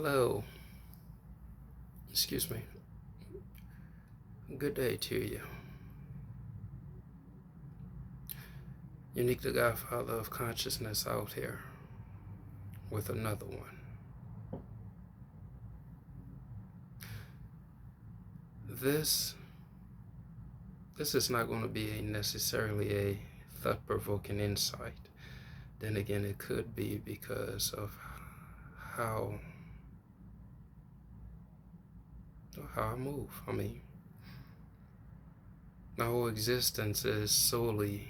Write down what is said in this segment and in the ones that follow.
Hello, excuse me. Good day to you. Unique the Godfather of Consciousness out here with another one. This is not going to be necessarily a thought-provoking insight. Then again, it could be because of how I move. I mean, my whole existence is solely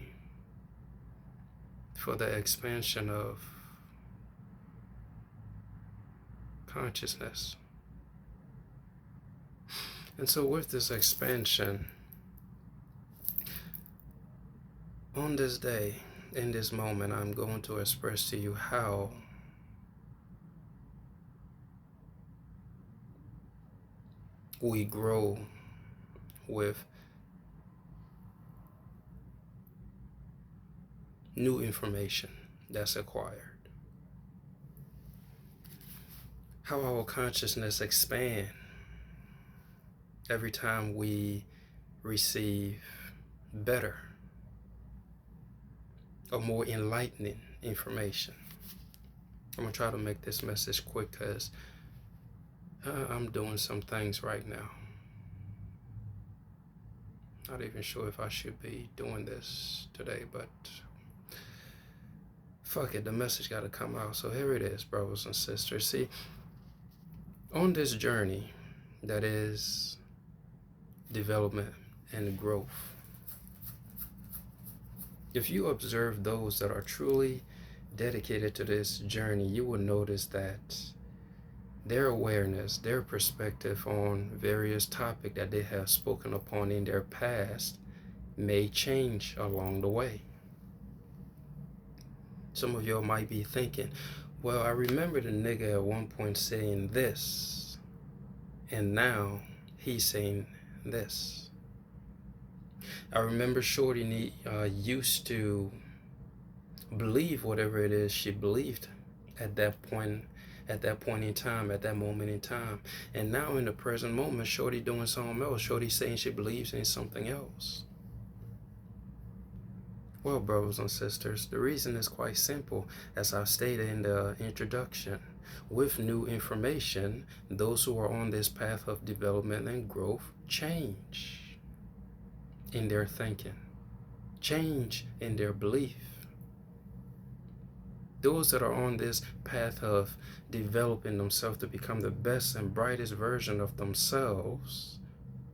for the expansion of consciousness. And so with this expansion, on this day, in this moment, I'm going to express to you how we grow with new information that's acquired. How our consciousness expands every time we receive better or more enlightening information. I'm going to try to make this message quick because I'm doing some things right now. Not even sure if I should be doing this today, but fuck it, the message got to come out. So here it is, brothers and sisters. See, on this journey that is development and growth, if you observe those that are truly dedicated to this journey, you will notice that their awareness, their perspective on various topics that they have spoken upon in their past may change along the way. Some of y'all might be thinking, well, I remember the nigga at one point saying this, and now he's saying this. I remember Shorty used to believe whatever it is she believed at that point in time, at that moment in time. And now in the present moment, Shorty doing something else. Shorty saying she believes in something else. Well, brothers and sisters, the reason is quite simple. As I stated in the introduction, with new information, those who are on this path of development and growth change in their thinking, change in their belief. Those that are on this path of developing themselves to become the best and brightest version of themselves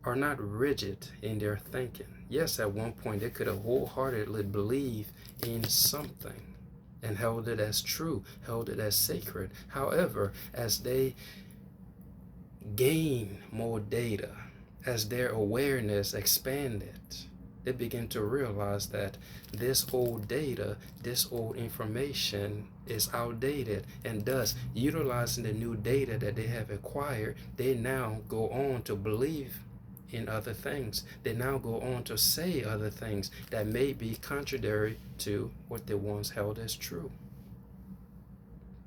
are not rigid in their thinking. Yes, at one point they could have wholeheartedly believed in something and held it as true, held it as sacred. However, as they gain more data, as their awareness expanded, they begin to realize that this old data, this old information is outdated, and thus utilizing the new data that they have acquired, they now go on to believe in other things. They now go on to say other things that may be contrary to what they once held as true.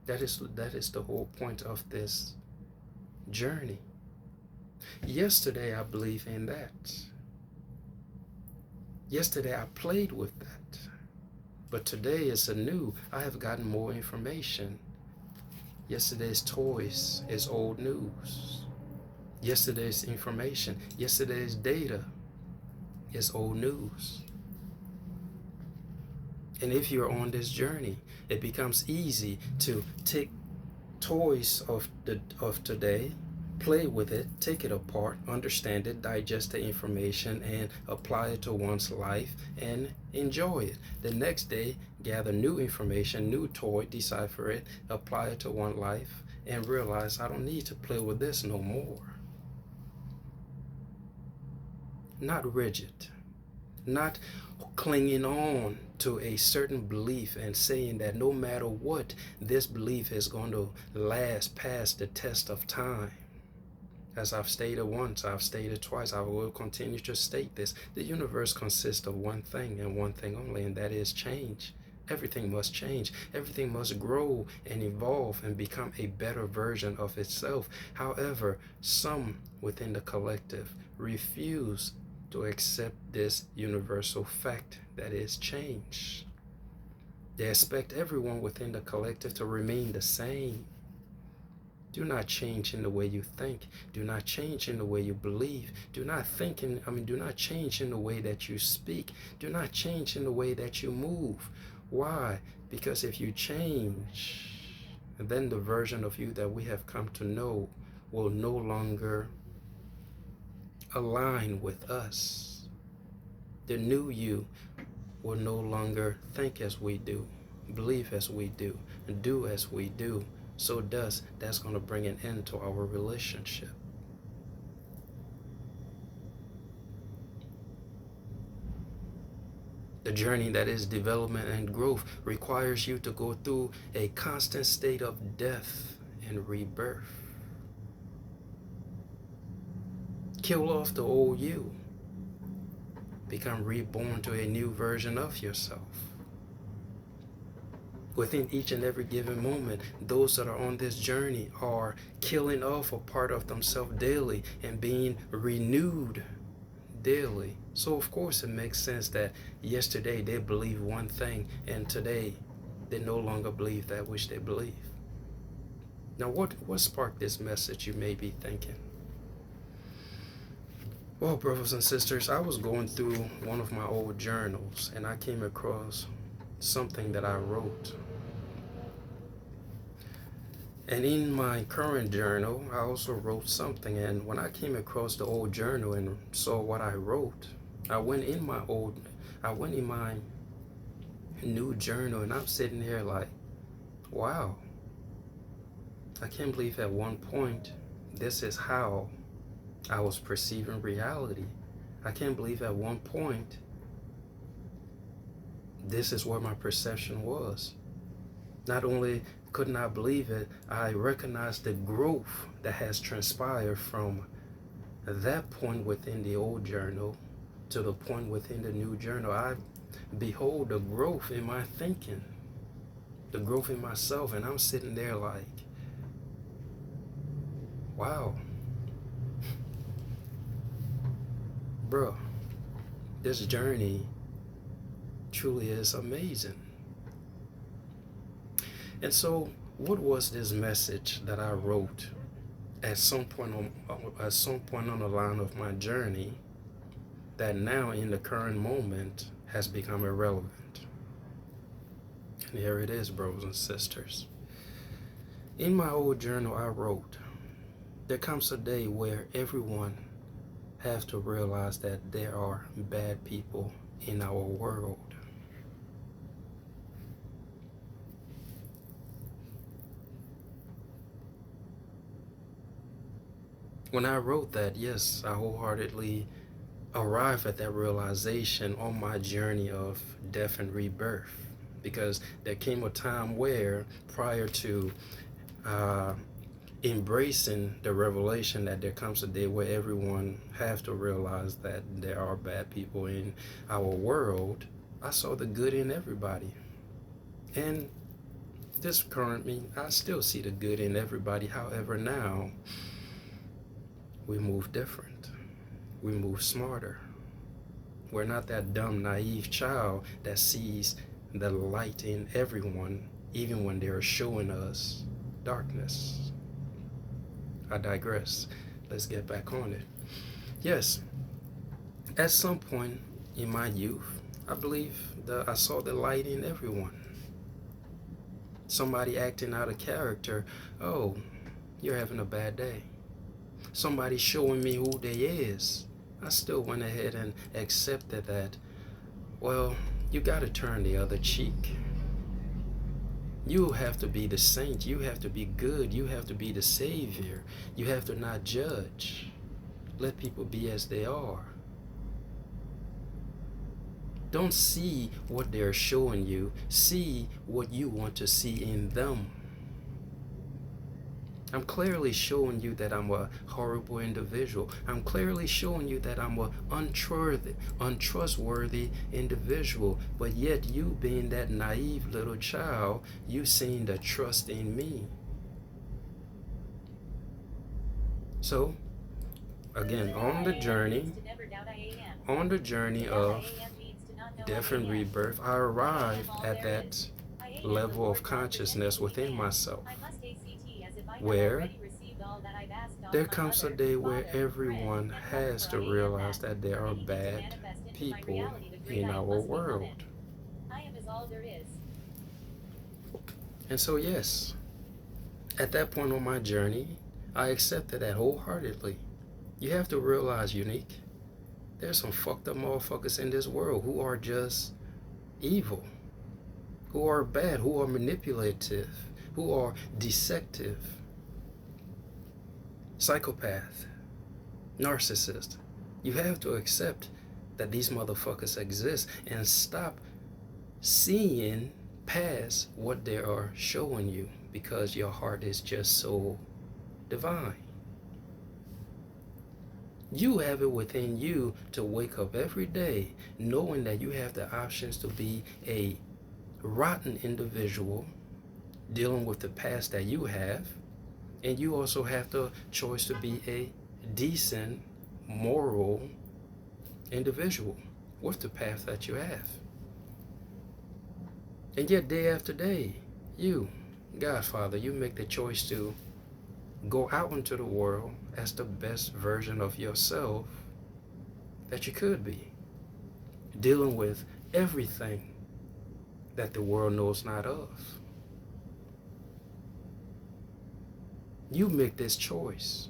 That is the whole point of this journey. Yesterday I believe in that. Yesterday I played with that. But today is anew. I have gotten more information. Yesterday's toys is old news. Yesterday's information, yesterday's data is old news. And if you're on this journey, it becomes easy to take toys of today, play with it, take it apart, understand it, digest the information, and apply it to one's life and enjoy it. The next day, gather new information, new toy, decipher it, apply it to one's life, and realize I don't need to play with this no more. Not rigid, not clinging on to a certain belief and saying that no matter what, this belief is going to last past the test of time. As I've stated once, I've stated twice, I will continue to state this. The universe consists of one thing and one thing only, and that is change. Everything must change. Everything must grow and evolve and become a better version of itself. However, some within the collective refuse to accept this universal fact that is change. They expect everyone within the collective to remain the same. Do not change in the way you think. Do not change in the way you believe. Do not do not change in the way that you speak. Do not change in the way that you move. Why? Because if you change, then the version of you that we have come to know will no longer align with us. The new you will no longer think as we do, believe as we do, and do as we do. So that's going to bring an end to our relationship. The journey that is development and growth requires you to go through a constant state of death and rebirth. Kill off the old you. Become reborn to a new version of yourself. Within each and every given moment, those that are on this journey are killing off a part of themselves daily and being renewed daily. So of course it makes sense that yesterday they believed one thing and today they no longer believe that which they believe. Now what sparked this message, you may be thinking? Well, brothers and sisters, I was going through one of my old journals and I came across something that I wrote. And in my current journal, I also wrote something. And when I came across the old journal and saw what I wrote, I went in my new journal and I'm sitting here like, wow, I can't believe at one point this is how I was perceiving reality. I can't believe at one point this is what my perception was. Not only could not believe it, I recognized the growth that has transpired from that point within the old journal to the point within the new journal. I behold the growth in my thinking, the growth in myself, and I'm sitting there like, wow, bro, this journey truly is amazing. And so, what was this message that I wrote at some point on the line of my journey that now in the current moment has become irrelevant? And here it is, brothers and sisters. In my old journal, I wrote, there comes a day where everyone has to realize that there are bad people in our world. When I wrote that, yes, I wholeheartedly arrived at that realization on my journey of death and rebirth, because there came a time where, prior to embracing the revelation that there comes a day where everyone has to realize that there are bad people in our world, I saw the good in everybody. And this currently, I still see the good in everybody. However, now we move different. We move smarter. We're not that dumb, naive child that sees the light in everyone, even when they're showing us darkness. I digress. Let's get back on it. Yes, at some point in my youth, I believe that I saw the light in everyone. Somebody acting out of character, oh, you're having a bad day. Somebody showing me who they is, I still went ahead and accepted that, well, you got to turn the other cheek. You have to be the saint. You have to be good. You have to be the savior. You have to not judge. Let people be as they are. Don't see what they're showing you. See what you want to see in them. I'm clearly showing you that I'm a horrible individual. I'm clearly showing you that I'm a untrustworthy individual. But yet you being that naive little child, you seem to trust in me. So, again, on the journey of death and rebirth, I arrived at that level of consciousness within myself where there comes a day where everyone has to realize that there are bad people in our world. And so, yes, at that point on my journey, I accepted that wholeheartedly. You have to realize, Unique, there's some fucked up motherfuckers in this world who are just evil, who are bad, who are manipulative, who are deceptive, psychopath, narcissist. You have to accept that these motherfuckers exist and stop seeing past what they are showing you because your heart is just so divine. You have it within you to wake up every day knowing that you have the options to be a rotten individual dealing with the past that you have, and you also have the choice to be a decent, moral individual with the path that you have. And yet, day after day, you, Godfather, you make the choice to go out into the world as the best version of yourself that you could be, dealing with everything that the world knows not of. You make this choice.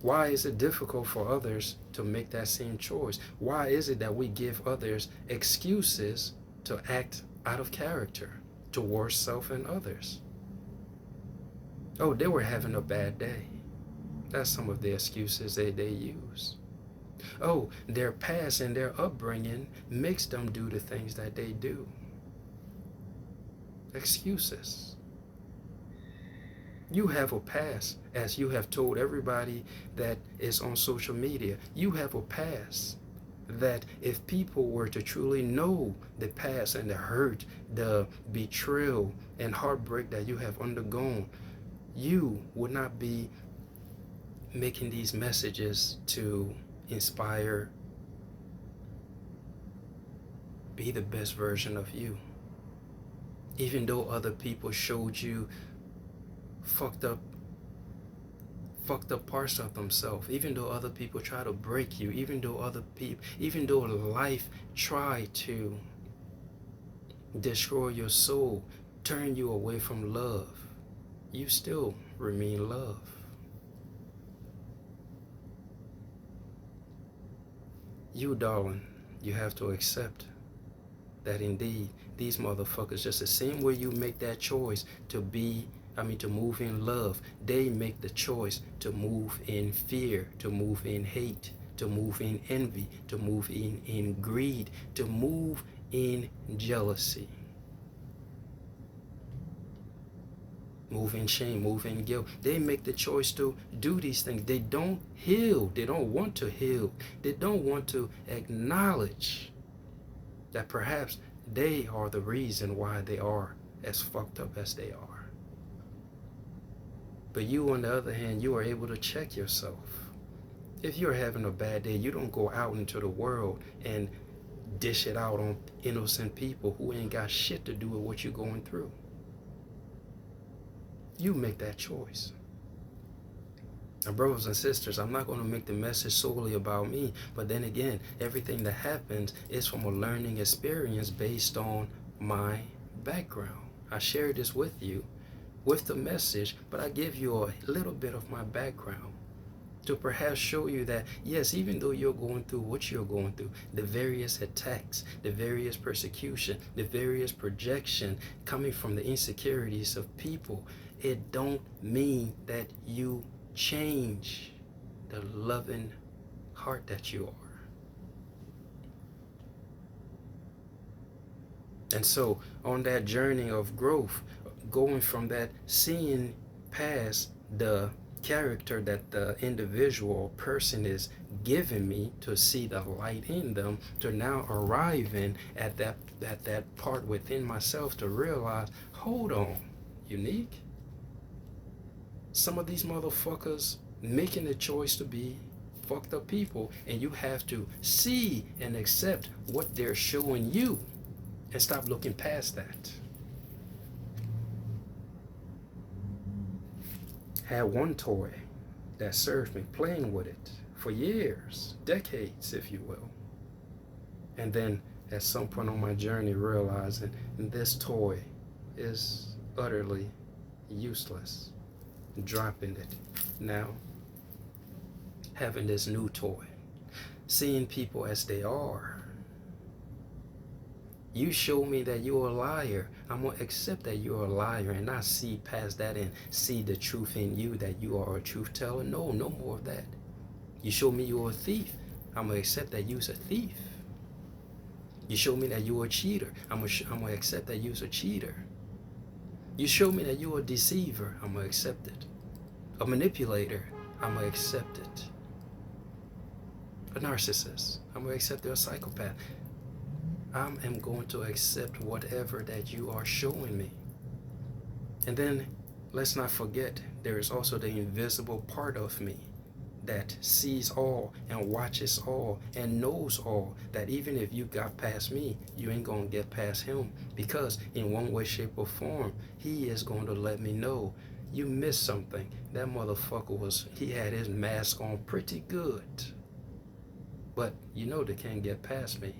Why is it difficult for others to make that same choice? Why is it that we give others excuses to act out of character towards self and others? Oh, they were having a bad day. That's some of the excuses they use. Oh, their past and their upbringing makes them do the things that they do. Excuses. You have a past, as you have told everybody that is on social media. You have a past that if people were to truly know the past and the hurt, the betrayal and heartbreak that you have undergone, you would not be making these messages to inspire, be the best version of you. Even though other people showed you fucked up parts of themselves, even though other people try to break you, even though life tried to destroy your soul, turn you away from love, you still remain love. You, darling, you have to accept that indeed these motherfuckers, just the same way you make that choice to move in love, they make the choice to move in fear, to move in hate, to move in envy, to move in greed, to move in jealousy, move in shame, move in guilt. They make the choice to do these things. They don't heal. They don't want to heal. They don't want to acknowledge that perhaps they are the reason why they are as fucked up as they are. But you, on the other hand, you are able to check yourself. If you're having a bad day, you don't go out into the world and dish it out on innocent people who ain't got shit to do with what you're going through. You make that choice. Now, brothers and sisters, I'm not going to make the message solely about me, but then again, everything that happens is from a learning experience based on my background. I share this with you with the message, but I give you a little bit of my background to perhaps show you that, yes, even though you're going through what you're going through, the various attacks, the various persecution, the various projection coming from the insecurities of people, it don't mean that you change the loving heart that you are. And so on that journey of growth, going from that seeing past the character that the individual person is giving me to see the light in them, to now arriving at that part within myself to realize, hold on, Unique. Some of these motherfuckers making the choice to be fucked up people, and you have to see and accept what they're showing you and stop looking past that. Had one toy that served me, playing with it for years, decades, if you will. And then at some point on my journey, realizing this toy is utterly useless, dropping it. Now, having this new toy, seeing people as they are. You show me that you're a liar, I'm going to accept that you're a liar and not see past that and see the truth in you, that you are a truth teller. No, no more of that. You show me you're a thief, I'm going to accept that you're a thief. You show me that you're a cheater, I'm going to accept that you're a cheater. You show me that you're a deceiver, I'm going to accept it. A manipulator, I'm going to accept it. A narcissist, I'm going to accept they're a psychopath. I am going to accept whatever that you are showing me. And then let's not forget, there is also the invisible part of me that sees all and watches all and knows all, that even if you got past me, you ain't gonna get past him, because in one way, shape, or form, he is going to let me know you missed something. That motherfucker he had his mask on pretty good. But you know they can't get past me.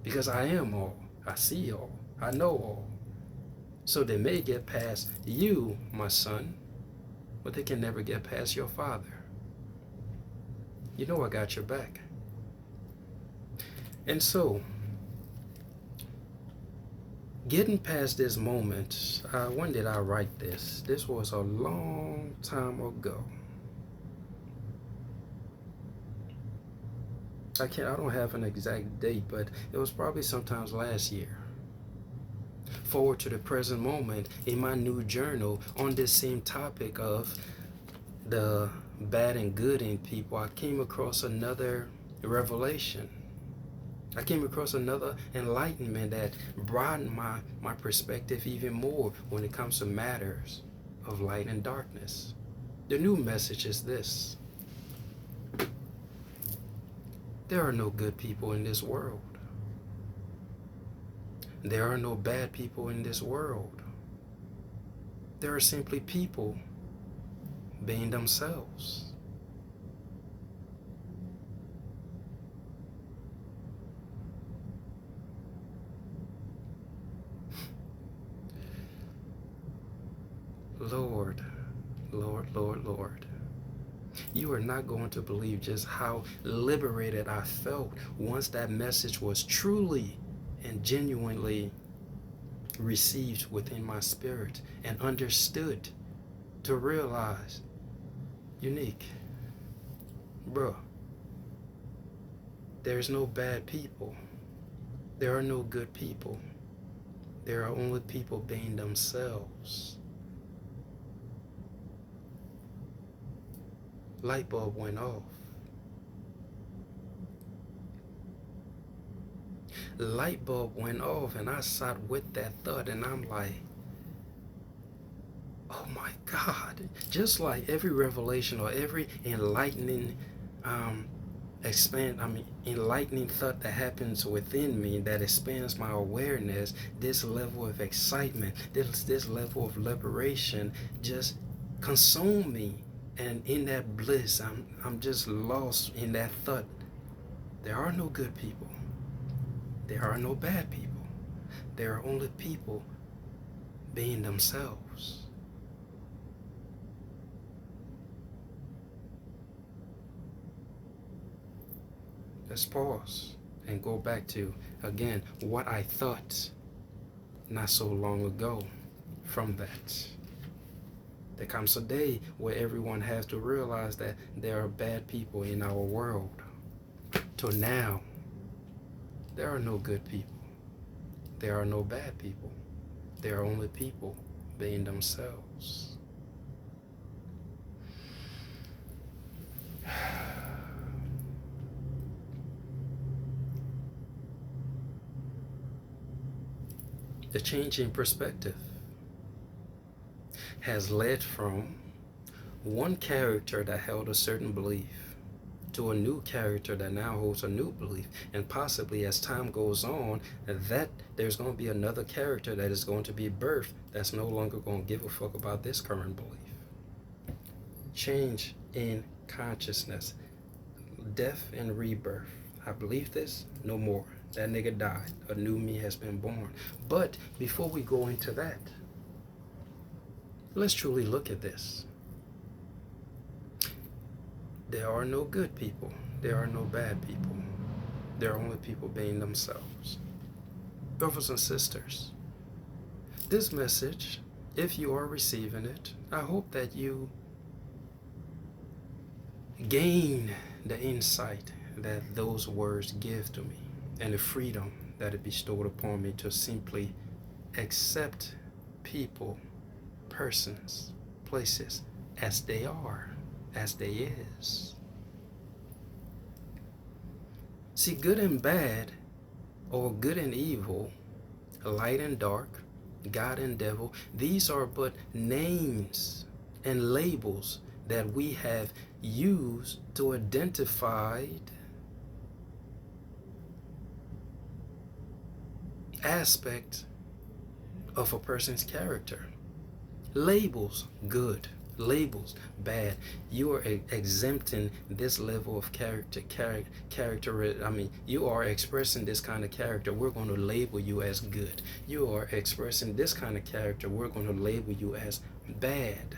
Because I am all, I see all, I know all. So they may get past you, my son, but they can never get past your father. You know I got your back. And so, getting past this moment, when did I write this? This was a long time ago. I don't have an exact date, but it was probably sometimes last year. Forward to the present moment, in my new journal, on this same topic of the bad and good in people, I came across another revelation. I came across another enlightenment that broadened my perspective even more when it comes to matters of light and darkness. The new message is this: there are no good people in this world. There are no bad people in this world. There are simply people being themselves. Lord, Lord, Lord, Lord. You are not going to believe just how liberated I felt once that message was truly and genuinely received within my spirit and understood, to realize, Unique, bro, there's no bad people. There are no good people. There are only people being themselves. Light bulb went off. Light bulb went off, and I sat with that thought, and I'm like, oh my God. Just like every revelation or every enlightening enlightening thought that happens within me, that expands my awareness, this level of excitement, this level of liberation just consume me. And in that bliss, I'm just lost in that thought. There are no good people. There are no bad people. There are only people being themselves. Let's pause and go back to, again, what I thought not so long ago from that. There comes a day where everyone has to realize that there are bad people in our world. Till now, there are no good people. There are no bad people. There are only people being themselves. The change in perspective has led from one character that held a certain belief to a new character that now holds a new belief. And possibly as time goes on, that there's going to be another character that is going to be birthed that's no longer going to give a fuck about this current belief. Change in consciousness. Death and rebirth. I believe this, no more. That nigga died. A new me has been born. But before we go into that, let's truly look at this. There are no good people. There are no bad people. There are only people being themselves. Brothers and sisters, this message, if you are receiving it, I hope that you gain the insight that those words give to me and the freedom that it bestowed upon me to simply accept people, persons, places as they are, as they is. See, good and bad, or good and evil, light and dark, God and devil, these are but names and labels that we have used to identify aspect of a person's character. Labels, good. Labels, bad. You are exempting this level of you are expressing this kind of character. We're going to label you as good. You are expressing this kind of character. We're going to label you as bad.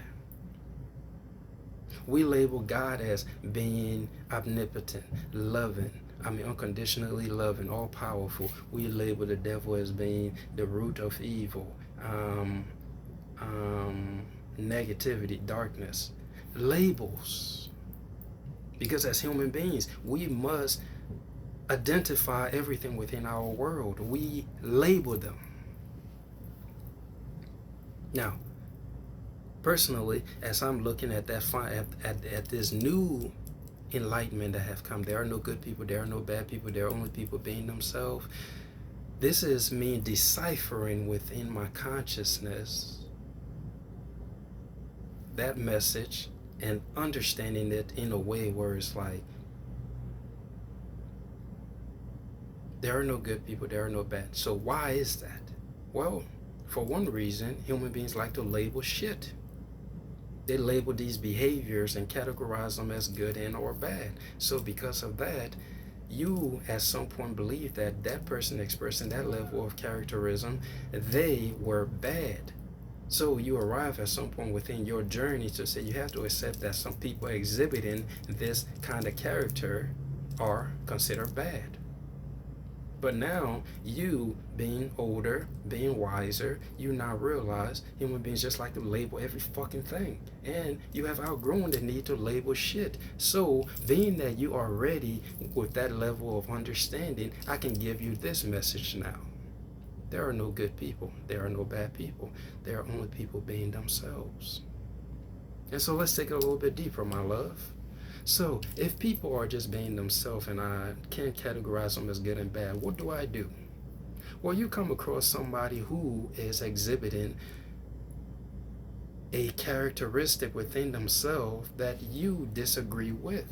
We label God as being omnipotent, loving, unconditionally loving, all powerful. We label the devil as being the root of evil, negativity, darkness. Labels. Because as human beings, we must identify everything within our world. We label them. Now, personally, as I'm looking at that at this new enlightenment that have come, there are no good people, there are no bad people, there are only people being themselves. This is me deciphering within my consciousness that message and understanding it in a way where it's like, there are no good people, there are no bad. So why is that? Well, for one reason, human beings like to label shit. They label these behaviors and categorize them as good and or bad. So because of that, you at some point believe that that person expressing that level of characterism, they were bad. So you arrive at some point within your journey to say you have to accept that some people exhibiting this kind of character are considered bad. But now, you being older, being wiser, you now realize human beings just like to label every fucking thing. And you have outgrown the need to label shit. So, being that you are ready with that level of understanding, I can give you this message now. There are no good people. There are no bad people. There are only people being themselves. And so let's take it a little bit deeper, my love. So if people are just being themselves and I can't categorize them as good and bad, what do I do? Well, you come across somebody who is exhibiting a characteristic within themselves that you disagree with.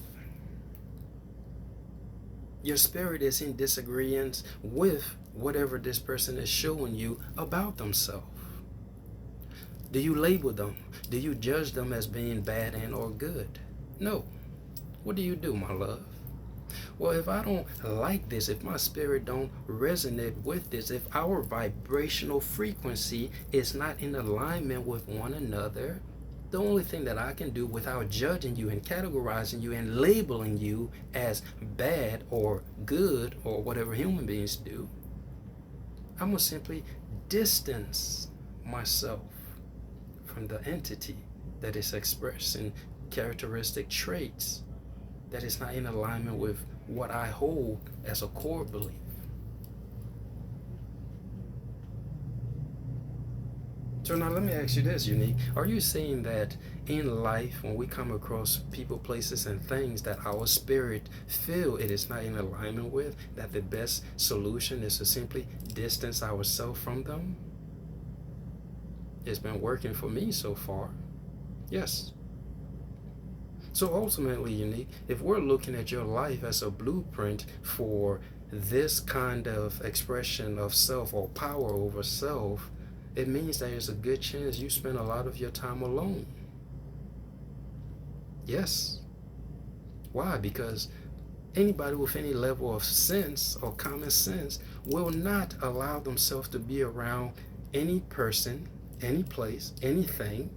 Your spirit is in disagreement with whatever this person is showing you about themselves. Do you label them? Do you judge them as being bad and or good? No. What do you do, my love? Well, if I don't like this, if my spirit don't resonate with this, if our vibrational frequency is not in alignment with one another, the only thing that I can do without judging you and categorizing you and labeling you as bad or good or whatever human beings do, I'm going to simply distance myself from the entity that is expressing characteristic traits that is not in alignment with what I hold as a core belief. So now let me ask you this, Unique. Are you saying that in life, when we come across people, places, and things that our spirit feel it is not in alignment with, that the best solution is to simply distance ourselves from them? It's been working for me so far. Yes. So ultimately, Unique, if we're looking at your life as a blueprint for this kind of expression of self or power over self, it means that there's a good chance you spend a lot of your time alone. Yes. Why? Because anybody with any level of sense or common sense will not allow themselves to be around any person, any place, anything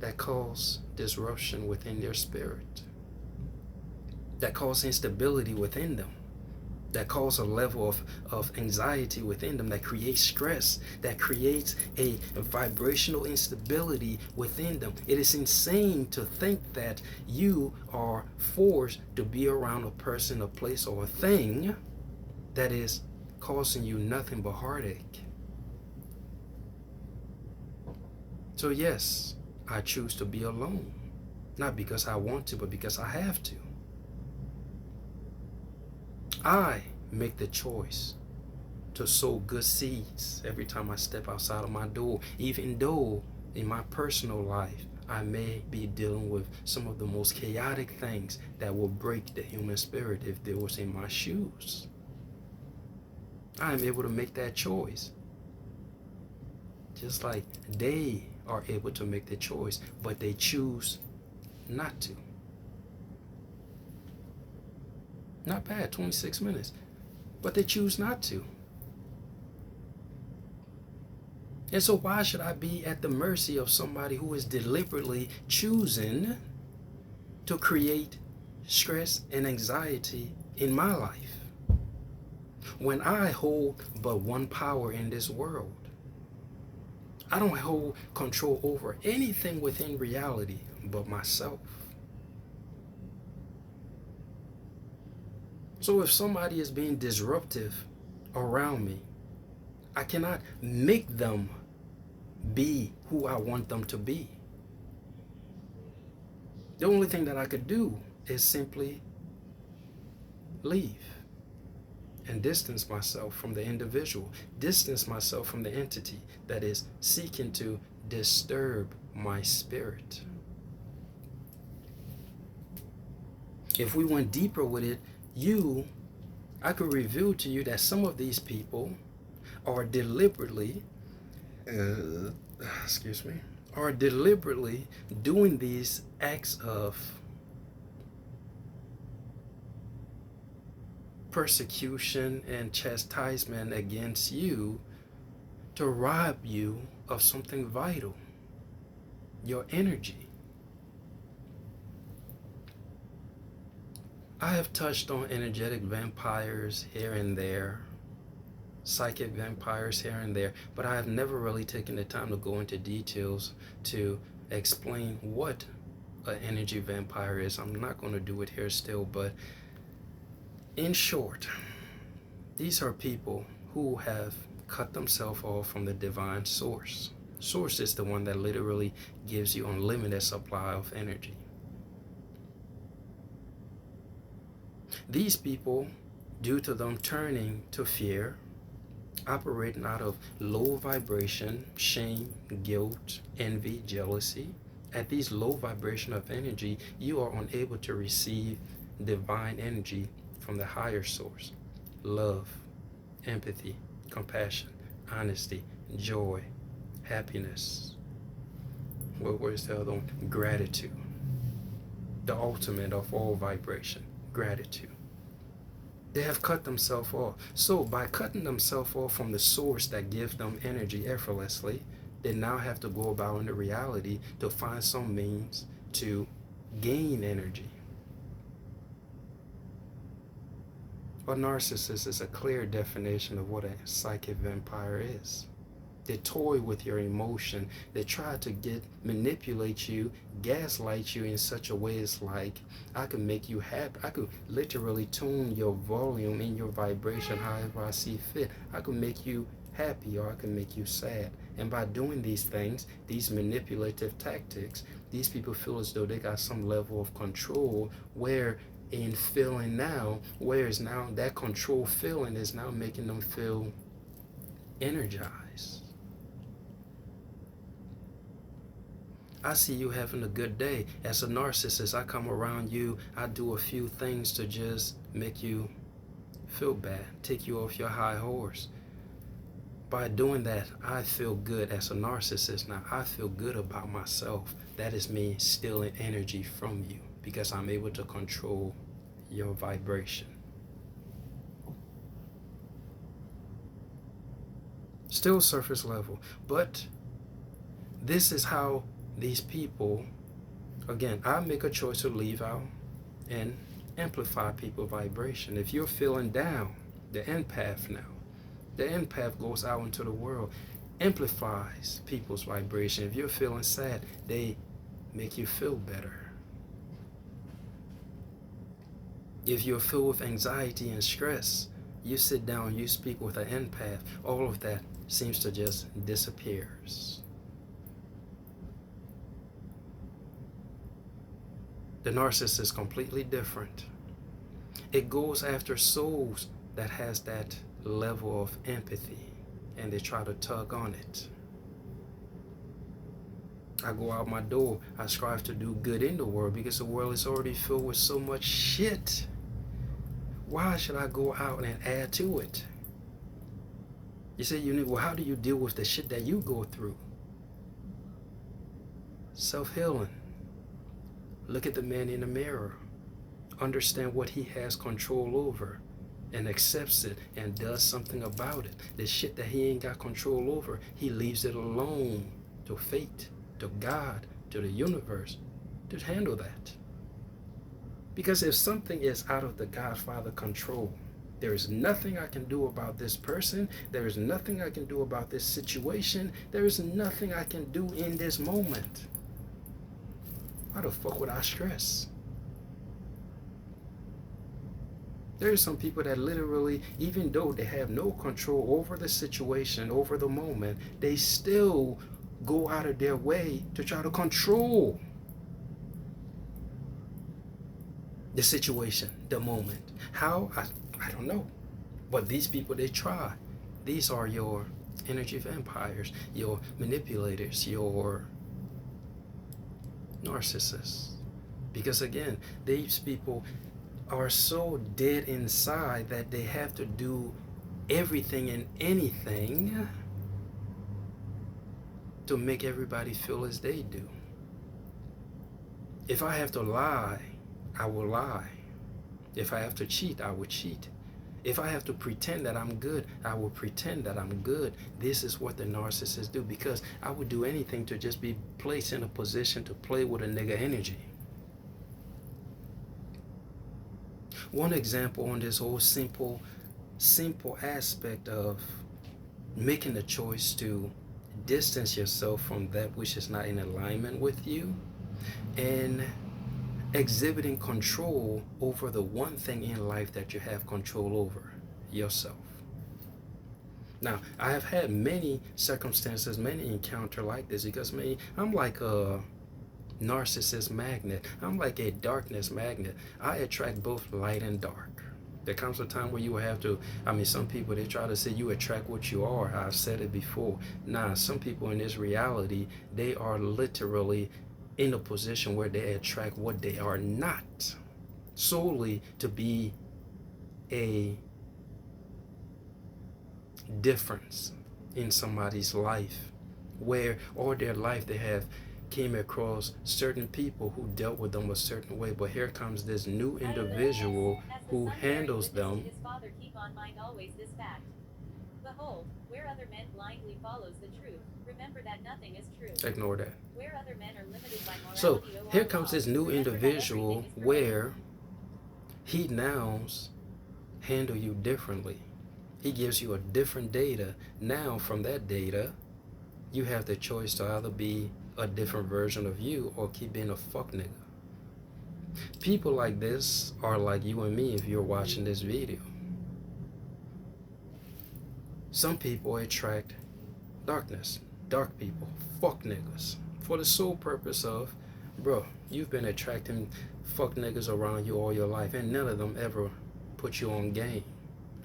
that cause disruption within their spirit, that cause instability within them, that cause a level of anxiety within them, that creates stress, that creates a vibrational instability within them. It is insane to think that you are forced to be around a person, a place, or a thing that is causing you nothing but heartache. So yes, I choose to be alone. Not because I want to, but because I have to. I make the choice to sow good seeds every time I step outside of my door, even though in my personal life I may be dealing with some of the most chaotic things that will break the human spirit if they was in my shoes. I am able to make that choice. Just like they are able to make the choice, but they choose not to. Not bad, 26 minutes. But they choose not to. And so why should I be at the mercy of somebody who is deliberately choosing to create stress and anxiety in my life, when I hold but one power in this world? I don't hold control over anything within reality but myself. So if somebody is being disruptive around me, I cannot make them be who I want them to be. The only thing that I could do is simply leave and distance myself from the individual, distance myself from the entity that is seeking to disturb my spirit. If we went deeper with it, I could reveal to you that some of these people are deliberately, are deliberately doing these acts of persecution and chastisement against you to rob you of something vital, your energy. I have touched on energetic vampires here and there, psychic vampires here and there, but I have never really taken the time to go into details to explain what an energy vampire is. I'm not going to do it here still, but in short, these are people who have cut themselves off from the divine source. Source is the one that literally gives you unlimited supply of energy. These people, due to them turning to fear, operating out of low vibration, shame, guilt, envy, jealousy, at these low vibration of energy, you are unable to receive divine energy from the higher source. Love, empathy, compassion, honesty, joy, happiness. Where's the other one? Gratitude. The ultimate of all vibration, gratitude. They have cut themselves off. So by cutting themselves off from the source that gives them energy effortlessly, they now have to go about in the reality to find some means to gain energy. A narcissist is a clear definition of what a psychic vampire is. They toy with your emotion. They try to manipulate you, gaslight you in such a way it's like, I can make you happy. I could literally tune your volume and your vibration however I see fit. I could make you happy or I can make you sad. And by doing these things, these manipulative tactics, these people feel as though they got some level of control where in feeling now, whereas now that control feeling is now making them feel energized. I see you having a good day. As a narcissist, I come around you, I do a few things to just make you feel bad, take you off your high horse. By doing that, I feel good as a narcissist. Now, I feel good about myself. That is me stealing energy from you because I'm able to control your vibration. Still surface level, but this is how these people, again, I make a choice to leave out and amplify people's vibration. If you're feeling down, the empath now, the empath goes out into the world, amplifies people's vibration. If you're feeling sad, they make you feel better. If you're filled with anxiety and stress, you sit down, you speak with an empath, all of that seems to just disappears. The narcissist is completely different. It goes after souls that has that level of empathy, and they try to tug on it. I go out my door, I strive to do good in the world because the world is already filled with so much shit. Why should I go out and add to it? You say, well, how do you deal with the shit that you go through? Self-healing. Look at the man in the mirror. Understand what he has control over and accepts it and does something about it. The shit that he ain't got control over, he leaves it alone to fate, to God, to the universe to handle that. Because if something is out of the Godfather control, there is nothing I can do about this person. There is nothing I can do about this situation. There is nothing I can do in this moment. Why the fuck would I stress? There are some people that literally, even though they have no control over the situation, over the moment, they still go out of their way to try to control the situation, the moment. How? I don't know. But these people, they try. These are your energy vampires, your manipulators, your narcissists. Because again, these people are so dead inside that they have to do everything and anything to make everybody feel as they do. If I have to lie, I will lie. If I have to cheat, I will cheat. If I have to pretend that I'm good, I will pretend that I'm good. This is what the narcissists do, because I would do anything to just be placed in a position to play with a nigga energy. One example on this whole simple aspect of making the choice to distance yourself from that which is not in alignment with you and exhibiting control over the one thing in life that you have control over, yourself. Now, I have had many circumstances, many encounters like this, because I'm like a narcissist magnet. I'm like a darkness magnet. I attract both light and dark. There comes a time where you will have to, some people, they try to say you attract what you are. I've said it before. Nah, some people in this reality, they are literally in a position where they attract what they are not, solely to be a difference in somebody's life, where all their life they have came across certain people who dealt with them a certain way, but here comes this new individual who handles them. His father keep on mind always this fact. Behold, where other men blindly follows the truth, remember that nothing is true. Ignore that. Where other men are limited by morality, so here comes this new individual where he now handle you differently. He gives you a different data. Now from that data, You have the choice to either be a different version of you or keep being a fuck nigga. People like this are like you and me if you're watching this video. Some people attract darkness, dark people, fuck niggas, for the sole purpose of, bro, you've been attracting fuck niggas around you all your life, and none of them ever put you on game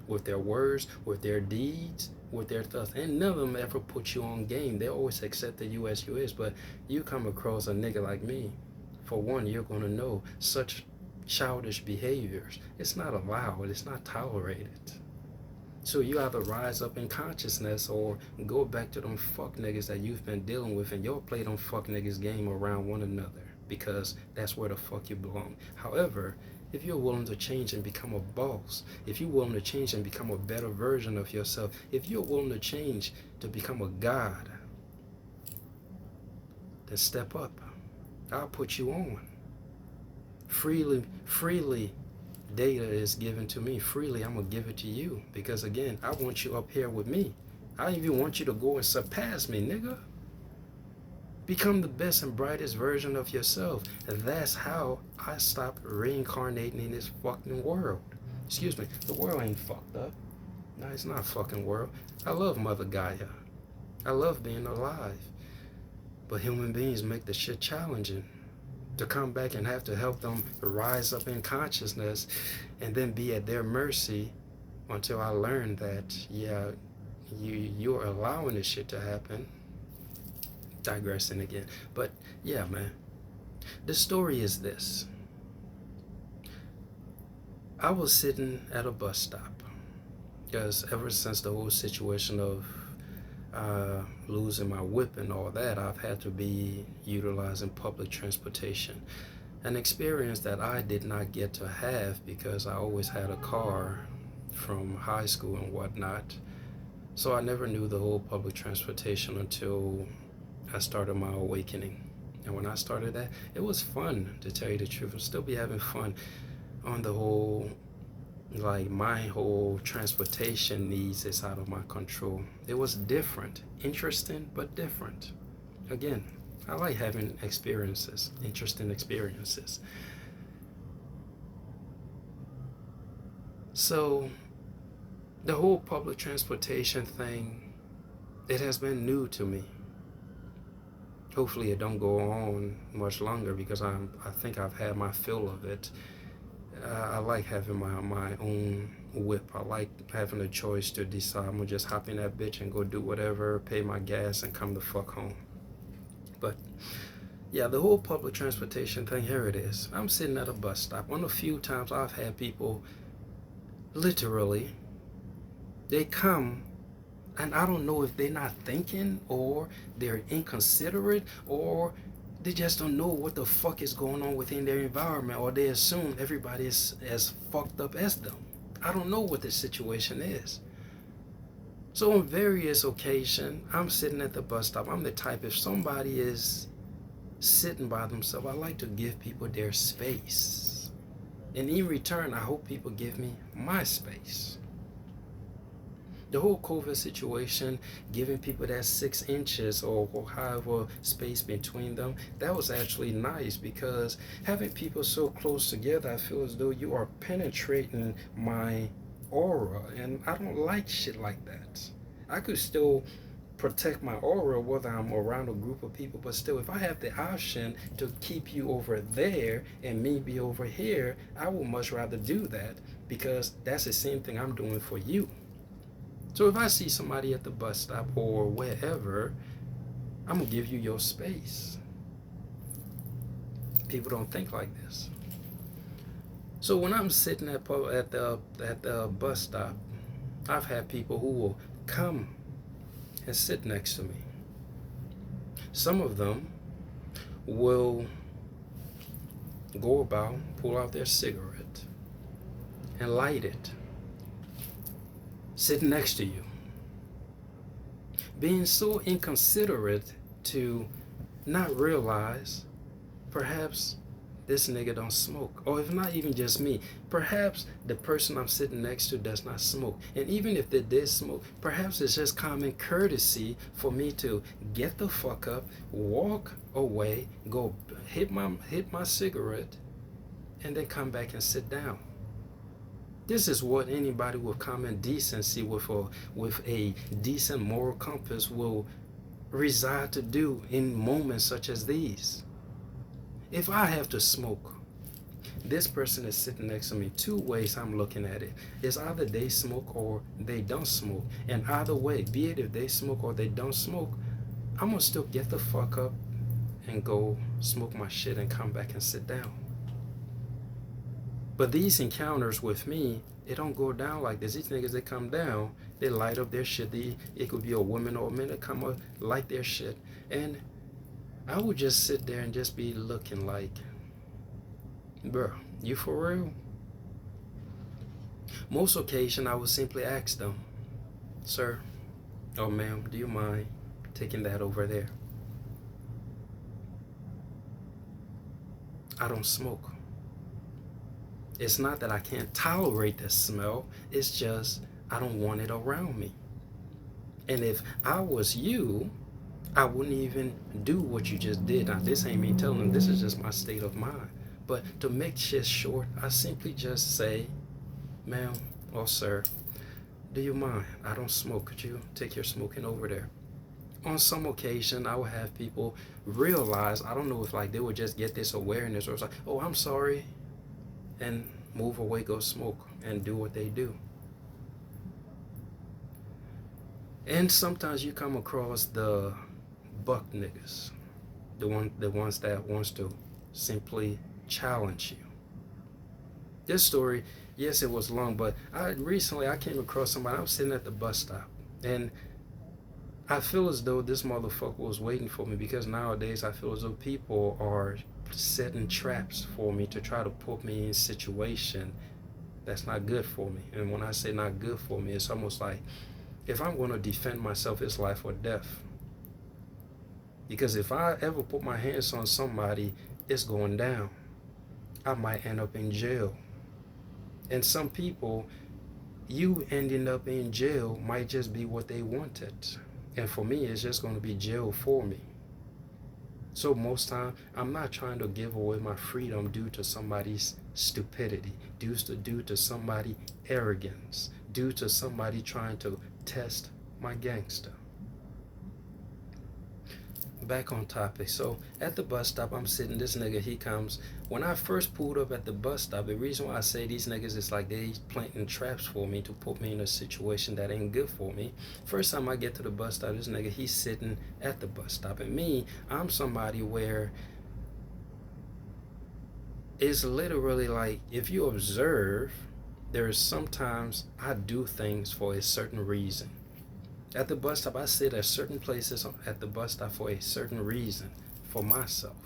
with their words, with their deeds, with their thoughts, and none of them ever put you on game. They always accepted you as you is, but you come across a nigga like me, for one, you're gonna know such childish behaviors. It's not allowed, it's not tolerated. So you either rise up in consciousness or go back to them fuck niggas that you've been dealing with, and y'all play them fuck niggas game around one another because that's where the fuck you belong. However, if you're willing to change and become a boss, if you're willing to change and become a better version of yourself, if you're willing to change to become a god, then step up. I'll put you on. Freely data is given to me. Freely I'm gonna give it to you. Because again, I want you up here with me. I even want you to go and surpass me, nigga. Become the best and brightest version of yourself. And that's how I stopped reincarnating in this fucking world. Excuse me, the world ain't fucked up. No, it's not a fucking world. I love Mother Gaia. I love being alive. But human beings make the shit challenging. To come back and have to help them rise up in consciousness and then be at their mercy until I learned that, yeah, you're allowing this shit to happen. Digressing again. But yeah, man, the story is this. I was sitting at a bus stop because ever since the whole situation of losing my whip and all that, I've had to be utilizing public transportation, an experience that I did not get to have because I always had a car from high school and whatnot. So I never knew the whole public transportation until I started my awakening. And when I started that, it was fun, to tell you the truth. I'll still be having fun on the whole, like my whole transportation needs is out of my control. It was different, interesting, but different. Again, I like having experiences, interesting experiences. So the whole public transportation thing, it has been new to me. Hopefully it don't go on much longer because I think I've had my fill of it. I like having my own whip. I like having a choice to decide I'm gonna just hop in that bitch and go do whatever, pay my gas and come the fuck home. But yeah, the whole public transportation thing, here it is. I'm sitting at a bus stop. One of the few times I've had people literally, they come and I don't know if they're not thinking or they're inconsiderate or they just don't know what the fuck is going on within their environment, or they assume everybody is as fucked up as them. I don't know what the situation is. So on various occasions, I'm sitting at the bus stop. I'm the type, if somebody is sitting by themselves, I like to give people their space. And in return, I hope people give me my space. The whole COVID situation, giving people that 6 inches or however space between them, that was actually nice because having people so close together, I feel as though you are penetrating my aura, and I don't like shit like that. I could still protect my aura whether I'm around a group of people, but still, if I have the option to keep you over there and me be over here, I would much rather do that because that's the same thing I'm doing for you. So if I see somebody at the bus stop or wherever, I'm gonna give you your space. People don't think like this. So when I'm sitting at the bus stop, I've had people who will come and sit next to me. Some of them will go about, pull out their cigarette and light it, sitting next to you, being so inconsiderate to not realize perhaps this nigga don't smoke. Or if not even just me, perhaps the person I'm sitting next to does not smoke. And even if they did smoke, perhaps it's just common courtesy for me to get the fuck up, walk away, go hit my cigarette, and then come back and sit down. This is what anybody with common decency, with a decent moral compass, will reside to do in moments such as these. If I have to smoke, this person is sitting next to me. Two ways I'm looking at it. It's either they smoke or they don't smoke. And either way, be it if they smoke or they don't smoke, I'm gonna still get the fuck up and go smoke my shit and come back and sit down. But these encounters with me, it don't go down like this. These niggas, they come down, they light up their shit. It could be a woman or a man that come up, light their shit. And I would just sit there and just be looking like, bro, you for real? Most occasion, I would simply ask them, sir, or ma'am, do you mind taking that over there? I don't smoke. It's not that I can't tolerate the smell. It's just I don't want it around me. And if I was you, I wouldn't even do what you just did. Now, this ain't me telling them. This is just my state of mind. But to make shit short, I simply just say, ma'am or sir, do you mind? I don't smoke. Could you take your smoking over there? On some occasion, I would have people realize, I don't know if like they would just get this awareness or it's like, oh, I'm sorry, and move away, go smoke, and do what they do. And sometimes you come across the buck niggas, the ones that wants to simply challenge you. This story, yes, it was long, but recently I came across somebody. I was sitting at the bus stop, and I feel as though this motherfucker was waiting for me, because nowadays I feel as though people are setting traps for me to try to put me in a situation that's not good for me. And when I say not good for me, it's almost like if I'm going to defend myself, it's life or death. Because if I ever put my hands on somebody, it's going down. I might end up in jail. And some people, you ending up in jail might just be what they wanted. And for me, it's just going to be jail for me. So most time, I'm not trying to give away my freedom due to somebody's stupidity, due to somebody's arrogance, due to somebody trying to test my gangster. Back on topic. So at the bus stop, I'm sitting, this nigga, he comes. When I first pulled up at the bus stop, the reason why I say these niggas is like they planting traps for me to put me in a situation that ain't good for me. First time I get to the bus stop, this nigga, he's sitting at the bus stop. And me, I'm somebody where it's literally like, if you observe, there is sometimes I do things for a certain reason. At the bus stop, I sit at certain places at the bus stop for a certain reason, for myself.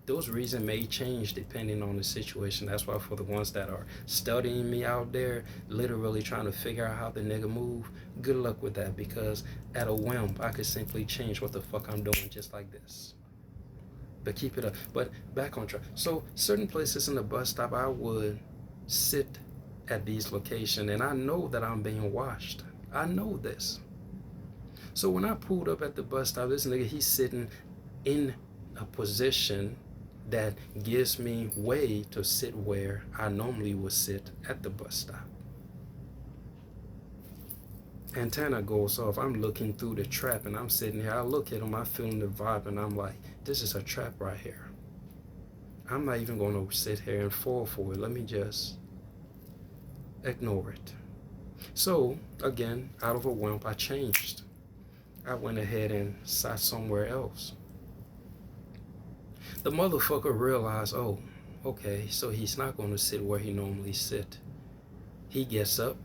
Those reasons may change depending on the situation. That's why for the ones that are studying me out there, literally trying to figure out how the nigga move, good luck with that, because at a whim, I could simply change what the fuck I'm doing just like this. But keep it up. But back on track. So certain places in the bus stop, I would sit at these locations, and I know that I'm being watched. I know this. So when I pulled up at the bus stop, this nigga, he's sitting in a position that gives me way to sit where I normally would sit at the bus stop. Antenna goes off. I'm looking through the trap, and I'm sitting here. I look at him, I'm feeling the vibe, and I'm like, this is a trap right here. I'm not even going to sit here and fall for it. Let me just ignore it. So, again, out of a whim, I changed. I went ahead and sat somewhere else. The motherfucker realized, oh, okay, so he's not going to sit where he normally sit. He gets up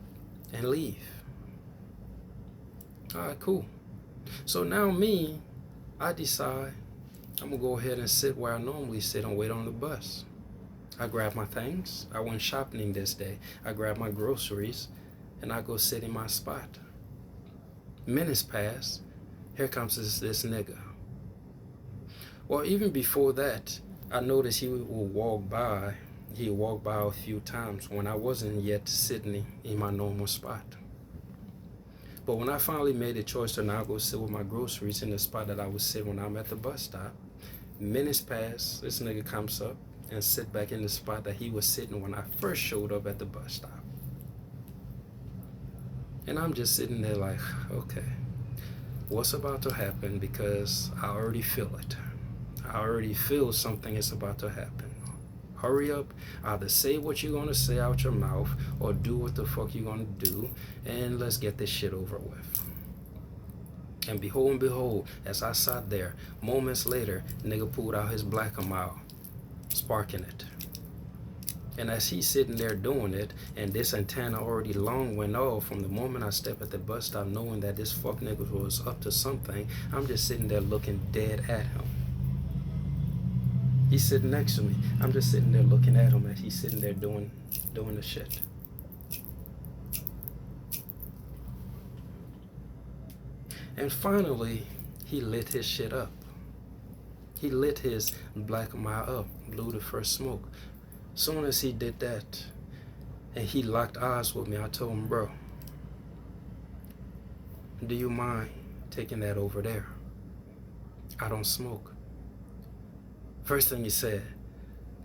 and leave. All right, cool. So now me, I decide I'm going to go ahead and sit where I normally sit and wait on the bus. I grab my things. I went shopping this day. I grab my groceries, and I go sit in my spot. Minutes pass. Here comes this nigga. Well, even before that, I noticed he would walk by. He walked by a few times when I wasn't yet sitting in my normal spot. But when I finally made a choice to now go sit with my groceries in the spot that I would sit when I'm at the bus stop, minutes pass, this nigga comes up and sit back in the spot that he was sitting when I first showed up at the bus stop. And I'm just sitting there like, okay, what's about to happen? Because I already feel it. I already feel something is about to happen. Hurry up, either say what you're gonna say out your mouth or do what the fuck you're gonna do, and let's get this shit over with. And behold, as I sat there, moments later, nigga pulled out his black mile, sparking it. And as he's sitting there doing it, and this antenna already long went off from the moment I stepped at the bus stop, knowing that this fuck nigga was up to something, I'm just sitting there looking dead at him. He's sitting next to me. I'm just sitting there looking at him as he's sitting there doing the shit. And finally, he lit his shit up. He lit his black mile up, blew the first smoke. Soon as he did that, and he locked eyes with me, I told him, bro, do you mind taking that over there? I don't smoke. First thing he said,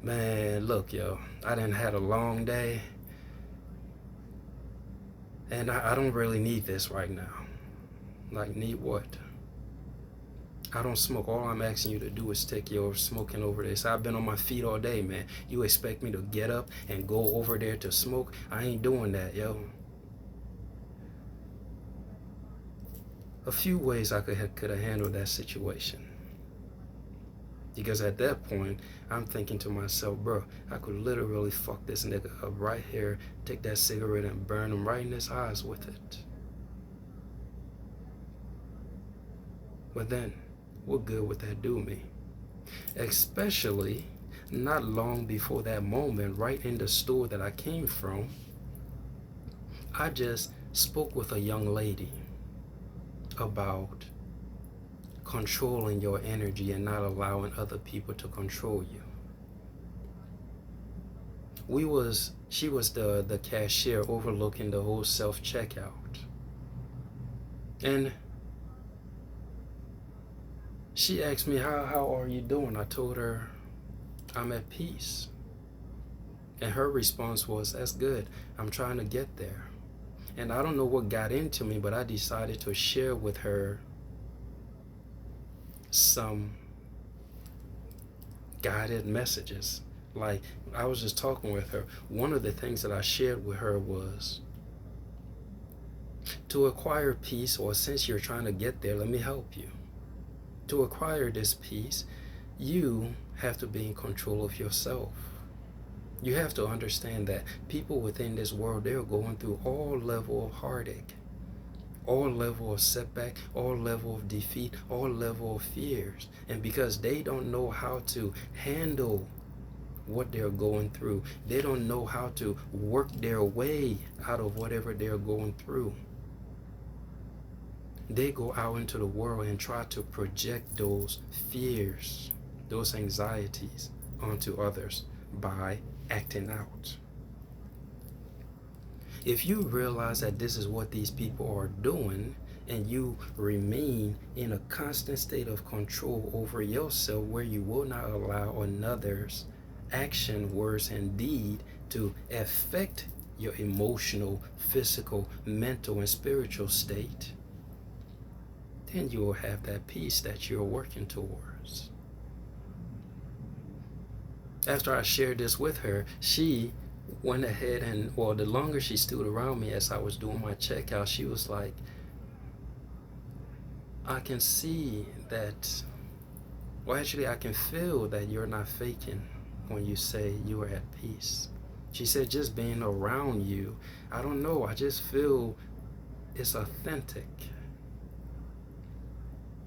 man, look, yo, I done had a long day, and I don't really need this right now. Like, need what? I don't smoke. All I'm asking you to do is take your smoking over there. So I've been on my feet all day, man. You expect me to get up and go over there to smoke? I ain't doing that, yo. A few ways I could have handled that situation. Because at that point, I'm thinking to myself, bro, I could literally fuck this nigga up right here, take that cigarette and burn him right in his eyes with it. But then, what good would that do me? Especially not long before that moment, right in the store that I came from, I just spoke with a young lady about controlling your energy and not allowing other people to control you. She was the cashier overlooking the whole self-checkout. And she asked me, how are you doing? I told her, I'm at peace. And her response was, that's good. I'm trying to get there. And I don't know what got into me, but I decided to share with her some guided messages. Like, I was just talking with her. One of the things that I shared with her was, to acquire peace, or since you're trying to get there, let me help you. To acquire this peace, you have to be in control of yourself. You have to understand that people within this world, they're going through all level of heartache, all level of setback, all level of defeat, all level of fears. And because they don't know how to handle what they're going through, they don't know how to work their way out of whatever they're going through, they go out into the world and try to project those fears, those anxieties onto others by acting out. If you realize that this is what these people are doing, and you remain in a constant state of control over yourself, where you will not allow another's action, words, and deed to affect your emotional, physical, mental, and spiritual state, then you will have that peace that you're working towards. After I shared this with her, she went ahead and, well, the longer she stood around me as I was doing my checkout, she was like, I can see that, well, actually, I can feel that you're not faking when you say you are at peace. She said, just being around you, I don't know, I just feel it's authentic.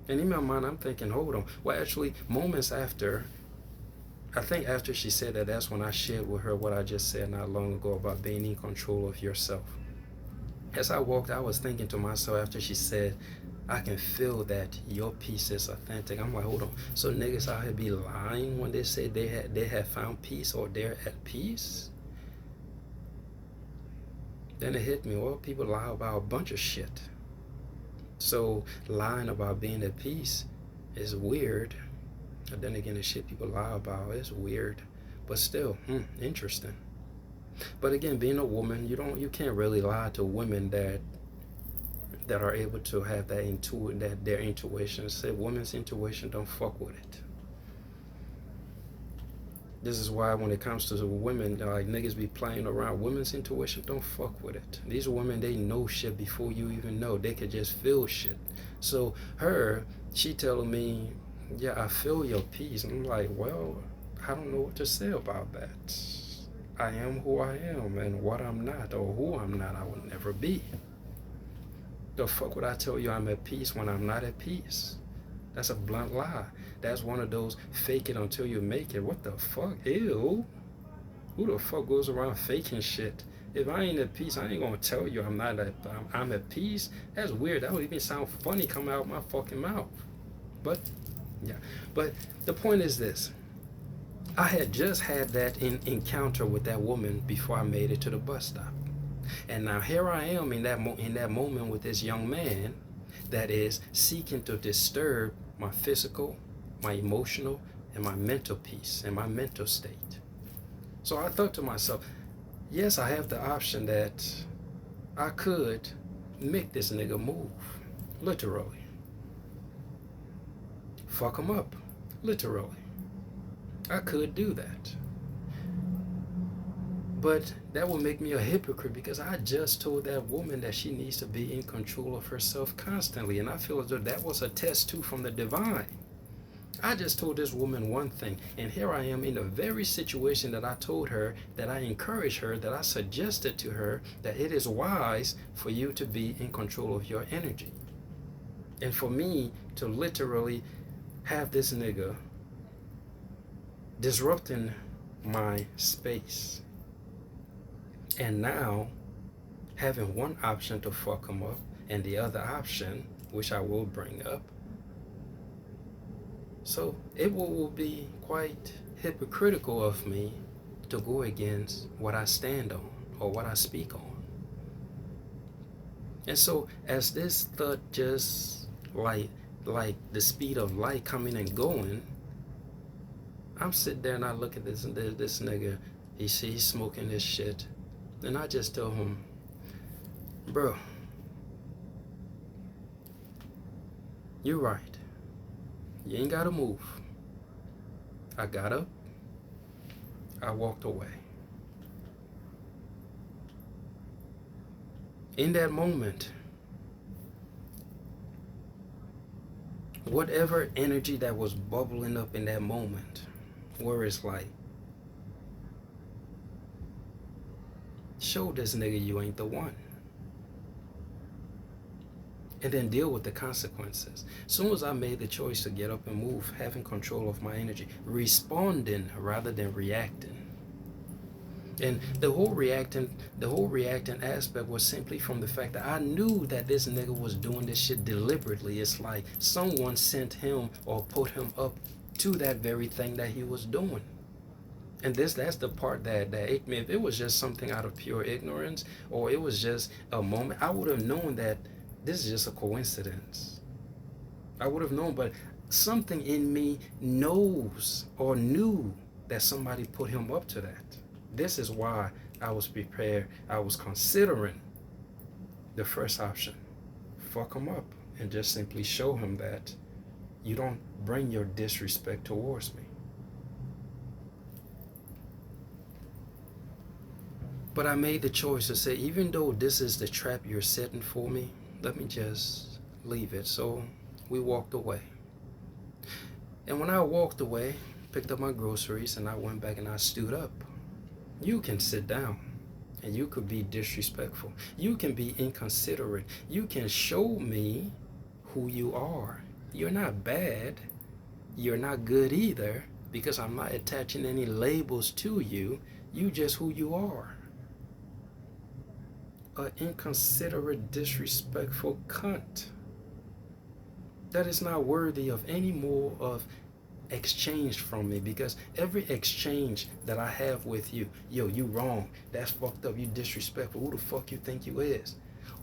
And in my mind, I'm thinking, hold on. Well, actually, moments after, I think after she said that, that's when I shared with her what I just said not long ago about being in control of yourself. As I walked, I was thinking to myself after she said, I can feel that your peace is authentic. I'm like, hold on. So niggas out here be lying when they say they have found peace or they're at peace? Then it hit me, well, people lie about a bunch of shit. So lying about being at peace is weird. But then again, the shit people lie about is weird. But still, interesting. But again, being a woman, you can't really lie to women that are able to have that their intuition. Say women's intuition, don't fuck with it. This is why when it comes to women, like niggas be playing around. Women's intuition, don't fuck with it. These women, they know shit before you even know. They could just feel shit. So she telling me, yeah, I feel your peace. And I'm like, well, I don't know what to say about that. I am who I am, and what I'm not or who I'm not, I will never be. The fuck would I tell you I'm at peace when I'm not at peace? That's a blunt lie. That's one of those fake it until you make it. What the fuck? Ew. Who the fuck goes around faking shit? If I ain't at peace, I ain't gonna tell you I'm at peace. That's weird. That would even sound funny coming out of my fucking mouth. But yeah. But the point is this. I had just had that encounter with that woman before I made it to the bus stop. And now here I am in that moment with this young man that is seeking to disturb my physical, my emotional, and my mental peace and my mental state. So I thought to myself, yes, I have the option that I could make this nigga move, literally. Fuck him up, literally. I could do that. But that would make me a hypocrite because I just told that woman that she needs to be in control of herself constantly. And I feel as though that was a test too from the divine. I just told this woman one thing, and here I am in the very situation that I told her, that I encouraged her, that I suggested to her that it is wise for you to be in control of your energy. And for me to literally have this nigga disrupting my space. And now, having one option to fuck him up, and the other option, which I will bring up. So it will be quite hypocritical of me to go against what I stand on, or what I speak on. And so, as this thought just like the speed of light coming and going, I'm sitting there and I look at this nigga, he's smoking this shit. And I just tell him, bro, you're right. You ain't gotta move. I got up. I walked away. In that moment, whatever energy that was bubbling up in that moment, where it's like, show this nigga you ain't the one. And then deal with the consequences. As soon as I made the choice to get up and move, having control of my energy, responding rather than reacting. And the whole reacting aspect was simply from the fact that I knew that this nigga was doing this shit deliberately. It's like someone sent him or put him up to that very thing that he was doing. And that's the part that ate me. If it was just something out of pure ignorance, or it was just a moment, I would have known that this is just a coincidence. I would have known, but something in me knows or knew that somebody put him up to that. This is why I was prepared. I was considering the first option. Fuck him up and just simply show him that you don't bring your disrespect towards me. But I made the choice to say, even though this is the trap you're setting for me, let me just leave it. So we walked away. And when I walked away, picked up my groceries, and I went back and I stood up. You can sit down and you could be disrespectful. You can be inconsiderate. You can show me who you are. You're not bad. You're not good either, because I'm not attaching any labels to you. You just who you are. an inconsiderate, disrespectful cunt that is not worthy of any more of exchange from me, because every exchange that I have with you, yo, you wrong, that's fucked up, you disrespectful, who the fuck you think you is?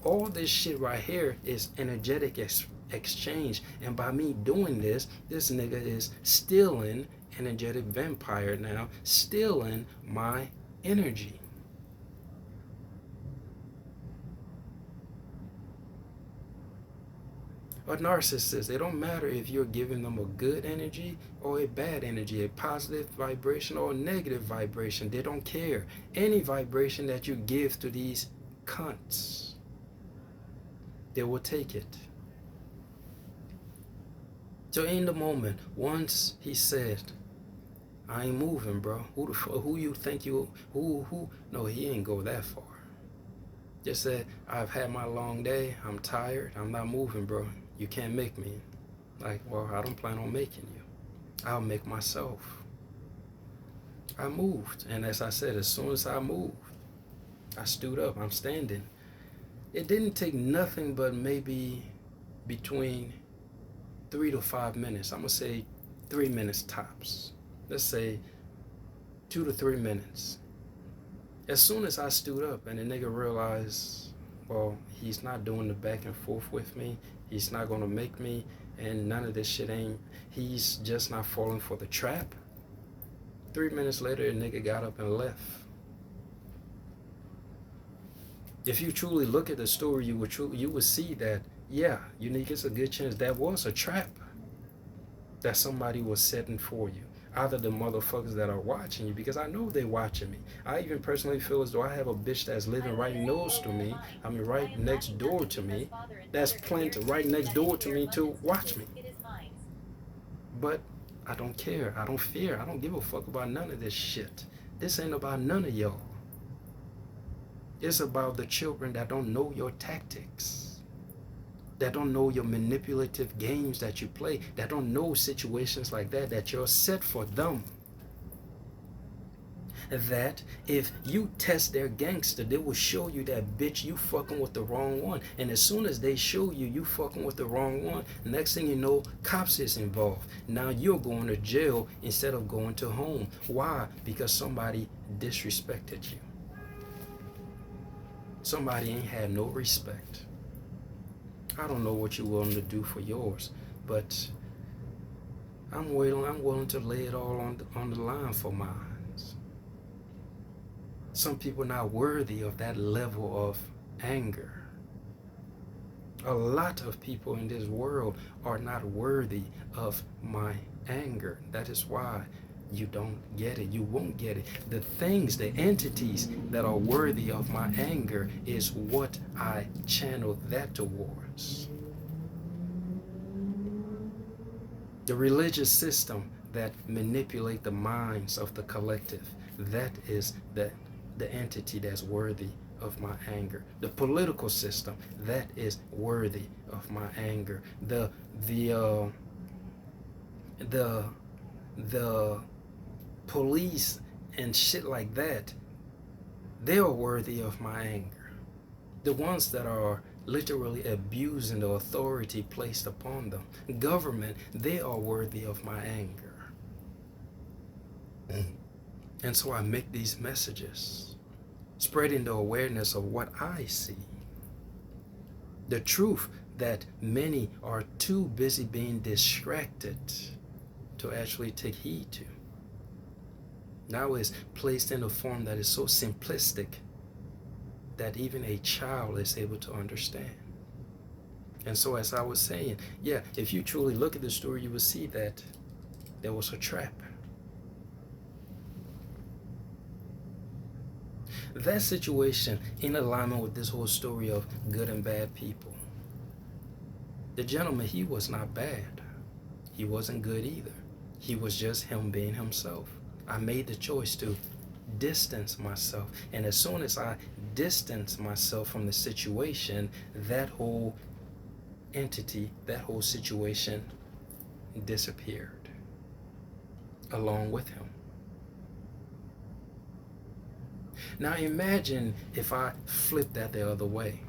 All this shit right here is energetic exchange, and by me doing this nigga is stealing, energetic vampire now, stealing my energy. A narcissist, it don't matter if you're giving them a good energy or a bad energy, a positive vibration or a negative vibration. They don't care. Any vibration that you give to these cunts, they will take it. So in the moment, once he said, I ain't moving, bro. Who you think you, who? No, he ain't go that far. Just said, I've had my long day. I'm tired. I'm not moving, bro. You can't make me. Like, well, I don't plan on making you. I'll make myself. I moved. And as I said, as soon as I moved, I stood up. I'm standing. It didn't take nothing but maybe between 3 to 5 minutes. I'm going to say 3 minutes tops. Let's say 2 to 3 minutes. As soon as I stood up and the nigga realized, well, he's not doing the back and forth with me. He's not going to make me, and none of this shit ain't, he's just not falling for the trap. 3 minutes later, the nigga got up and left. If you truly look at the story, you would see that, yeah, Unique, it's a good chance that was a trap that somebody was setting for you. Either the motherfuckers that are watching you, because I know they're watching me. I even personally feel as though I have a bitch that's living right next to me. I mean, right next door to me. That's planted right next door to me to watch me. But I don't care. I don't fear. I don't give a fuck about none of this shit. This ain't about none of y'all. It's about the children that don't know your tactics, that don't know your manipulative games that you play, that don't know situations like that you're set for them. That if you test their gangster, they will show you that, bitch, you fucking with the wrong one. And as soon as they show you you fucking with the wrong one, next thing you know, cops is involved. Now you're going to jail instead of going to home. Why? Because somebody disrespected you. Somebody ain't had no respect. I don't know what you're willing to do for yours, but I'm willing to lay it all on the line for mine. Some people are not worthy of that level of anger. A lot of people in this world are not worthy of my anger. That is why you don't get it. You won't get it. The things, the entities that are worthy of my anger is what I channel that towards. The religious system that manipulate the minds of the collective, that is the entity that's worthy of my anger. The political system, that is worthy of my anger. The police and shit like that, they are worthy of my anger. The ones that are literally abusing the authority placed upon them, government, they are worthy of my anger. And so I make these messages, spreading the awareness of what I see. The truth that many are too busy being distracted to actually take heed to. Now is placed in a form that is so simplistic that even a child is able to understand. And so as I was saying, yeah, if you truly look at the story, you will see that there was a trap. That situation in alignment with this whole story of good and bad people. The gentleman, he was not bad. He wasn't good either. He was just him being himself. I made the choice to distance myself. And as soon as I distanced myself from the situation, that whole entity, that whole situation disappeared along with him. Now imagine if I flip that the other way,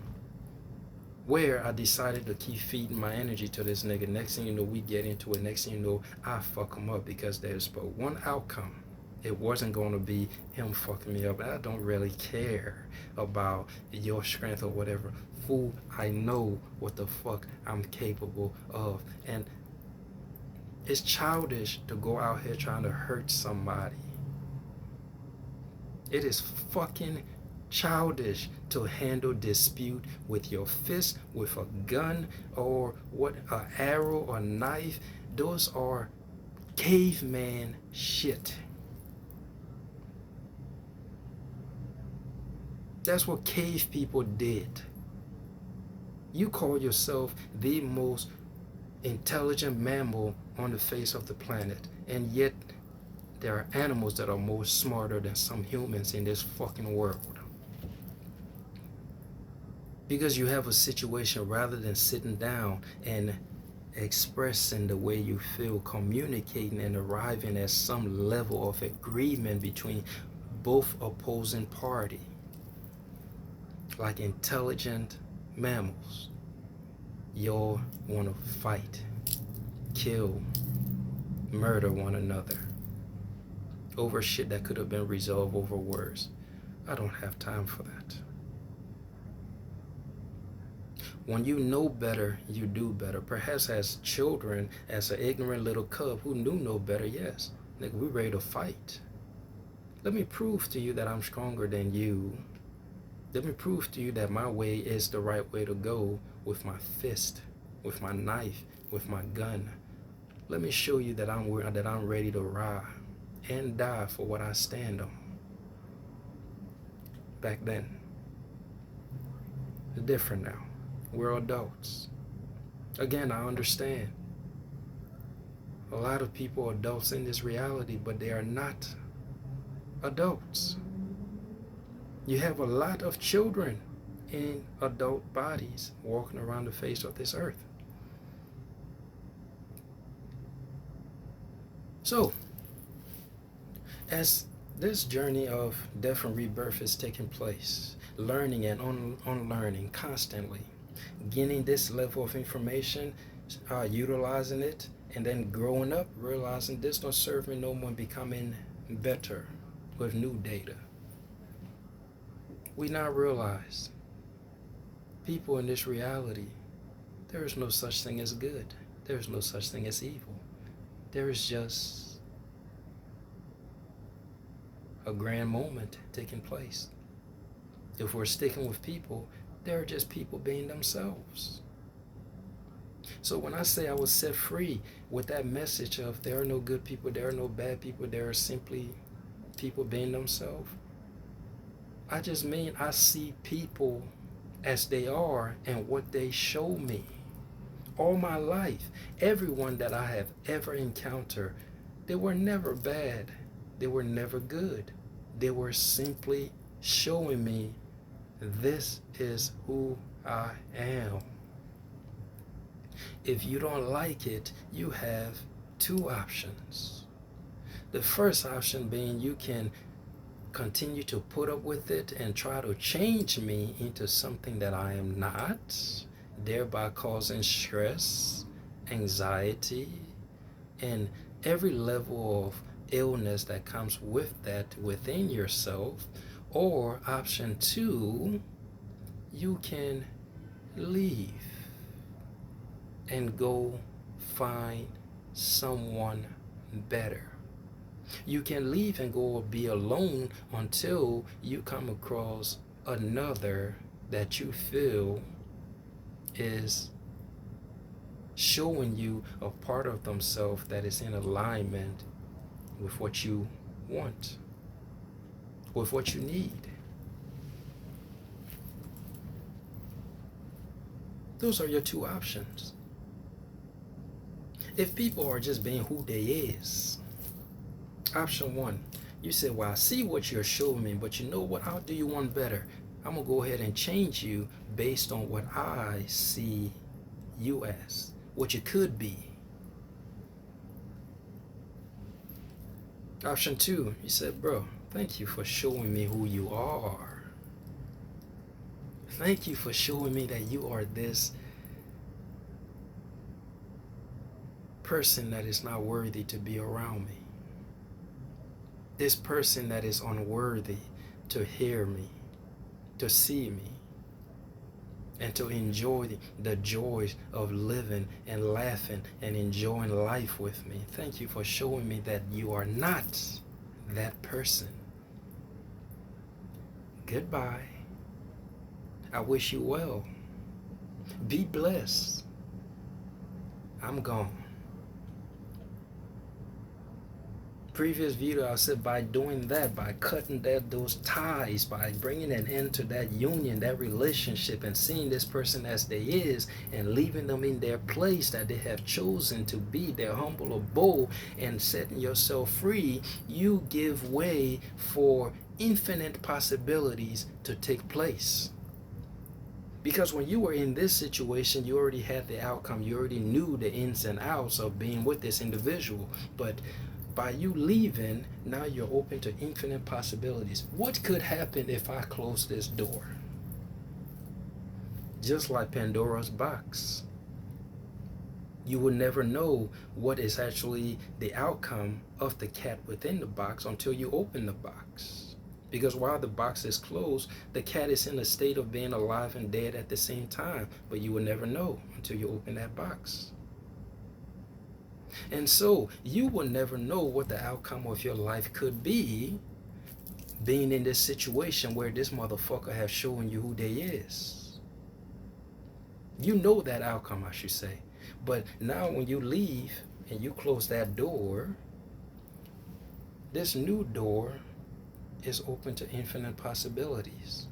where I decided to keep feeding my energy to this nigga. Next thing you know, we get into it. Next thing you know, I fuck him up because there's but one outcome. It wasn't going to be him fucking me up. I don't really care about your strength or whatever. Fool, I know what the fuck I'm capable of. And it's childish to go out here trying to hurt somebody. It is fucking childish to handle dispute with your fist, with a gun, or what, an arrow or knife. Those are caveman shit. That's what cave people did. You call yourself the most intelligent mammal on the face of the planet, and yet there are animals that are more smarter than some humans in this fucking world. Because you have a situation, rather than sitting down and expressing the way you feel, communicating and arriving at some level of agreement between both opposing parties, like intelligent mammals, y'all want to fight, kill, murder one another over shit that could have been resolved over words. I don't have time for that. When you know better, you do better. Perhaps as children, as an ignorant little cub who knew no better, yes, nigga, we ready to fight. Let me prove to you that I'm stronger than you. Let me prove to you that my way is the right way to go, with my fist, with my knife, with my gun. Let me show you that I'm ready to ride and die for what I stand on. Back then, it's different now. We're adults. Again, I understand. A lot of people are adults in this reality, but they are not adults. You have a lot of children in adult bodies walking around the face of this earth. So, as this journey of death and rebirth is taking place, learning and unlearning constantly, gaining this level of information, utilizing it, and then growing up, realizing this don't serve me no more, becoming better with new data. We now realize, people in this reality, there is no such thing as good. There is no such thing as evil. There is just a grand moment taking place. If we're sticking with people, they're just people being themselves. So when I say I was set free with that message of there are no good people, there are no bad people, there are simply people being themselves, I just mean I see people as they are and what they show me. All my life, everyone that I have ever encountered, they were never bad. They were never good. They were simply showing me this is who I am. If you don't like it, you have two options. The first option being you can continue to put up with it and try to change me into something that I am not, thereby causing stress, anxiety, and every level of illness that comes with that within yourself. Or option two, you can leave and go find someone better. You can leave and go be alone until you come across another that you feel is showing you a part of themselves that is in alignment with what you want, with what you need. Those are your two options. If people are just being who they is, option one, you say, well, I see what you're showing me, but you know what? I'll do you one better. I'm going to go ahead and change you based on what I see you as, what you could be. Option two, you said, bro, Thank you for showing me who you are. Thank you for showing me that you are this person that is not worthy to be around me. This person that is unworthy to hear me, to see me, and to enjoy the joys of living and laughing and enjoying life with me. Thank you for showing me that you are not that person. Goodbye. I wish you well. Be blessed. I'm gone. Previous video, I said by doing that, by cutting those ties, by bringing an end to that union, that relationship, and seeing this person as they is, and leaving them in their place that they have chosen to be, their humble abode, and setting yourself free, you give way for infinite possibilities to take place. Because when you were in this situation, you already had the outcome. You already knew the ins and outs of being with this individual. But by you leaving, now you're open to infinite possibilities. What could happen if I close this door? Just like Pandora's box. You will never know what is actually the outcome of the cat within the box until you open the box. Because while the box is closed, the cat is in a state of being alive and dead at the same time. But you will never know until you open that box. And so you will never know what the outcome of your life could be being in this situation where this motherfucker has shown you who they is. You know that outcome, I should say. But now when you leave and you close that door, this new door is open to infinite possibilities.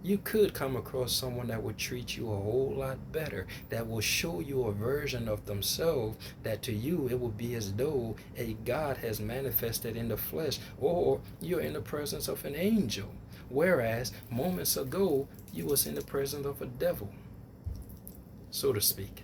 You could come across someone that would treat you a whole lot better, that will show you a version of themselves that to you it will be as though a God has manifested in the flesh, or you're in the presence of an angel, whereas moments ago you was in the presence of a devil, so to speak.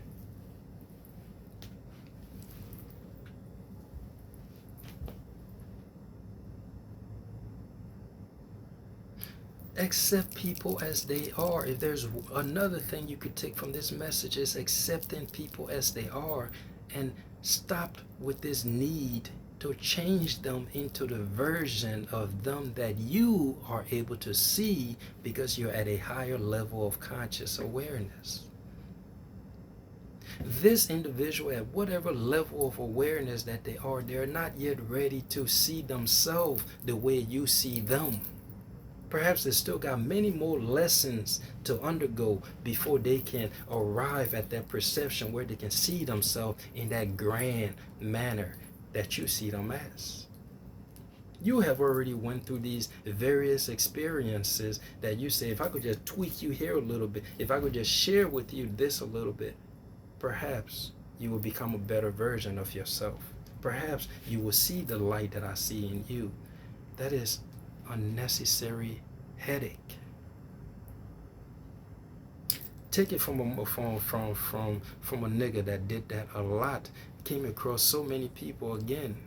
Accept people as they are. If there's another thing you could take from this message, is accepting people as they are, and stop with this need to change them into the version of them that you are able to see because you're at a higher level of conscious awareness. This individual, at whatever level of awareness that they're not yet ready to see themselves the way you see them. Perhaps they still got many more lessons to undergo before they can arrive at that perception where they can see themselves in that grand manner that you see them as. You have already went through these various experiences that you say, if I could just tweak you here a little bit, if I could just share with you this a little bit, perhaps you will become a better version of yourself. Perhaps you will see the light that I see in you. That is unnecessary headache. Take it from a nigga that did that a lot. Came across so many people. Again,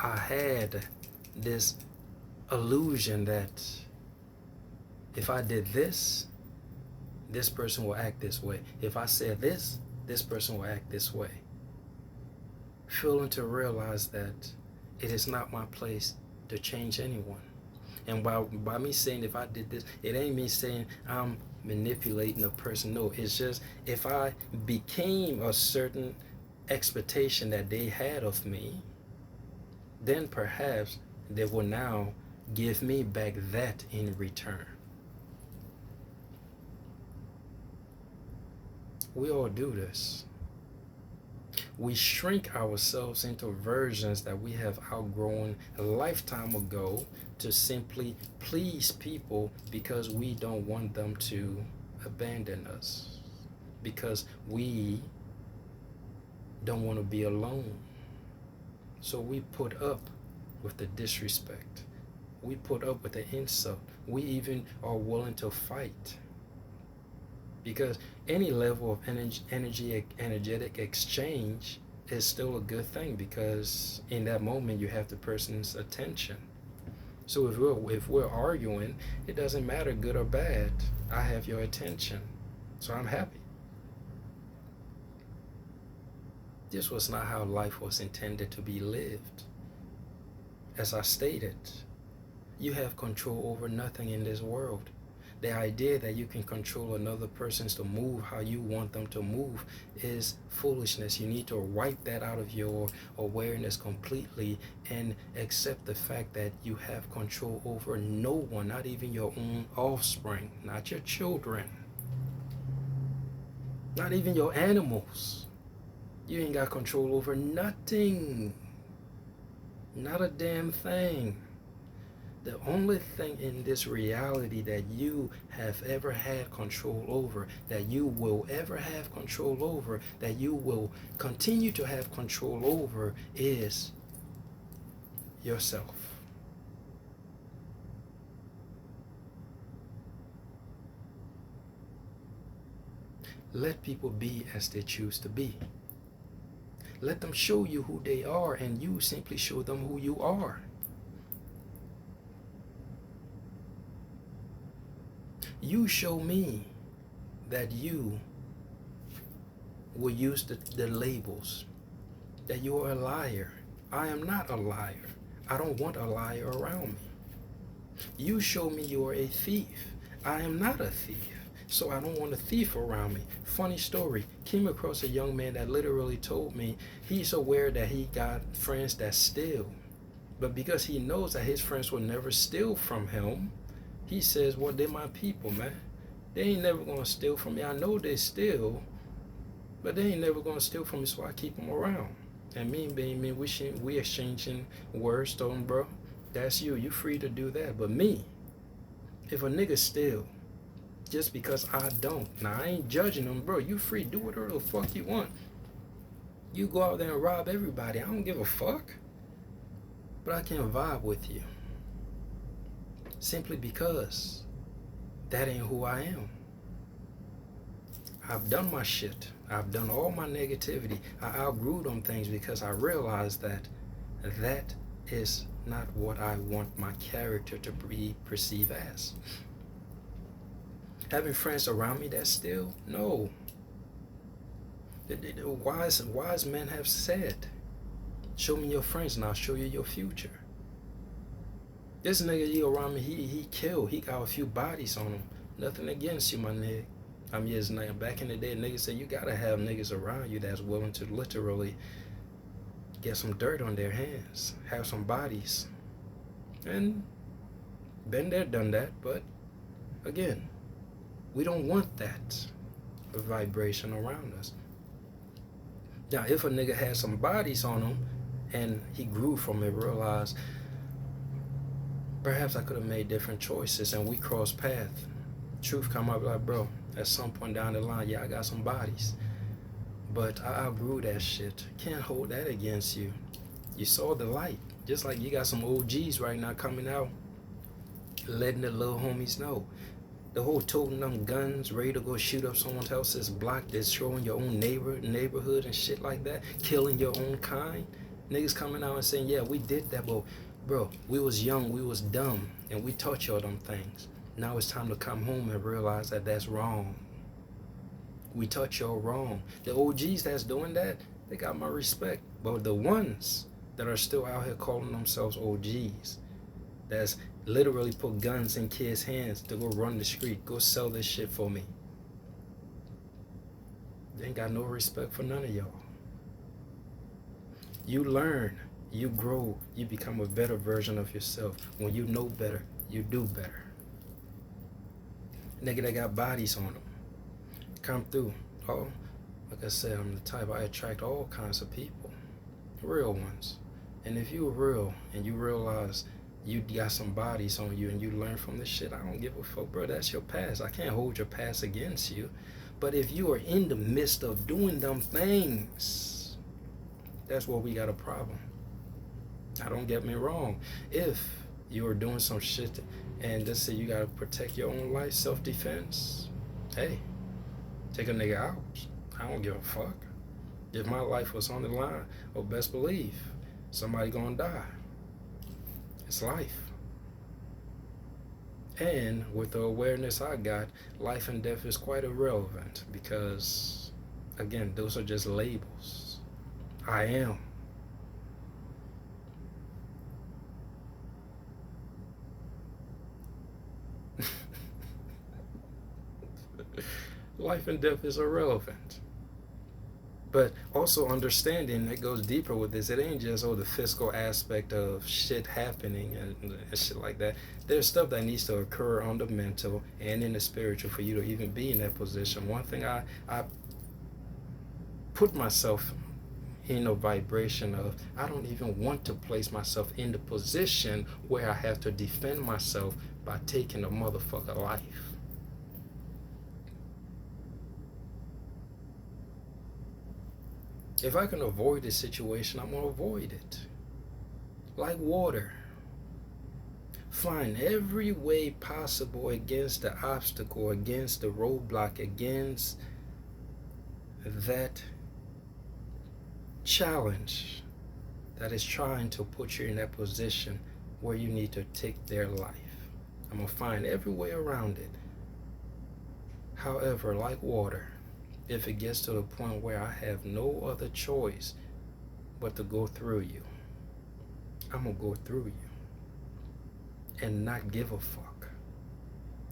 I had this illusion that if I did this, this person will act this way. If I said this, this person will act this way. Failing to realize that it is not my place to change anyone. And by me saying if I did this, it ain't me saying I'm manipulating a person. No, it's just if I became a certain expectation that they had of me, then perhaps they will now give me back that in return. We all do this. We shrink ourselves into versions that we have outgrown a lifetime ago to simply please people because we don't want them to abandon us, because we don't want to be alone. So we put up with the disrespect. We put up with the insult. We even are willing to fight. Because any level of energetic exchange is still a good thing, because in that moment you have the person's attention. So if we're arguing, it doesn't matter good or bad. I have your attention, so I'm happy. This was not how life was intended to be lived. As I stated, you have control over nothing in this world. The idea that you can control another person's to move how you want them to move is foolishness. You need to wipe that out of your awareness completely and accept the fact that you have control over no one, not even your own offspring, not your children, not even your animals. You ain't got control over nothing. Not a damn thing. The only thing in this reality that you have ever had control over, that you will ever have control over, that you will continue to have control over is yourself. Let people be as they choose to be. Let them show you who they are, and you simply show them who you are. You show me that you will use the labels, that you are a liar. I am not a liar. I don't want a liar around me. You show me you are a thief. I am not a thief, so I don't want a thief around me. Funny story, came across a young man that literally told me he's aware that he got friends that steal, but because he knows that his friends will never steal from him, he says, well, they're my people, man. They ain't never gonna steal from me. I know they steal, but they ain't never gonna steal from me, so I keep them around. And me being me, we exchanging words, told him, bro, that's you. You free to do that. But me, if a nigga steal, just because I don't, now I ain't judging them, bro. You free, do whatever the fuck you want. You go out there and rob everybody. I don't give a fuck. But I can't vibe with you. Simply because that ain't who I am. I've done my shit. I've done all my negativity. I outgrew them things because I realized that that is not what I want my character to be perceived as. Having friends around me that steal? No. The wise men have said, show me your friends and I'll show you your future. This nigga you around me, he killed. He got a few bodies on him. Nothing against you, my nigga. I mean, it's like back in the day, niggas said you gotta have niggas around you that's willing to literally get some dirt on their hands, have some bodies. And been there, done that, but again, we don't want that vibration around us. Now, if a nigga had some bodies on him and he grew from it, realized, perhaps I could have made different choices and we crossed paths. Truth come up like, bro, at some point down the line, yeah, I got some bodies. But I outgrew that shit. Can't hold that against you. You saw the light. Just like you got some OGs right now coming out, letting the little homies know. The whole toting them guns, ready to go shoot up someone else's block, destroying your own neighborhood and shit like that, killing your own kind. Niggas coming out and saying, yeah, we did that, but bro, we was young, we was dumb, and we taught y'all them things. Now it's time to come home and realize that that's wrong. We taught y'all wrong. The OGs that's doing that, they got my respect. But the ones that are still out here calling themselves OGs, that's literally put guns in kids' hands to go run the street, go sell this shit for me. They ain't got no respect for none of y'all. You learn, you grow, you become a better version of yourself. When you know better, you do better. Nigga that got bodies on them, come through. Oh, like I said, I'm the type, I attract all kinds of people, real ones. And if you're real and you realize you got some bodies on you and you learn from this shit, I don't give a fuck, bro. That's your past. I can't hold your past against you. But if you are in the midst of doing them things, that's where we got a problem. Now, don't get me wrong. If you are doing some shit and let's say you gotta protect your own life, self-defense, hey, take a nigga out. I don't give a fuck. If my life was on the line, well, best believe somebody gonna die. It's life. And with the awareness I got, life and death is quite irrelevant because, again, those are just labels. I am. Life and death is irrelevant. But also understanding that goes deeper with this. It ain't just the physical aspect of shit happening and shit like that. There's stuff that needs to occur on the mental and in the spiritual for you to even be in that position. One thing I put myself in a vibration of, I don't even want to place myself in the position where I have to defend myself by taking a motherfucker life. If I can avoid this situation, I'm gonna avoid it. Like water. Find every way possible against the obstacle, against the roadblock, against that challenge that is trying to put you in that position where you need to take their life. I'm gonna find every way around it. However, like water, if it gets to the point where I have no other choice but to go through you, I'm gonna go through you and not give a fuck.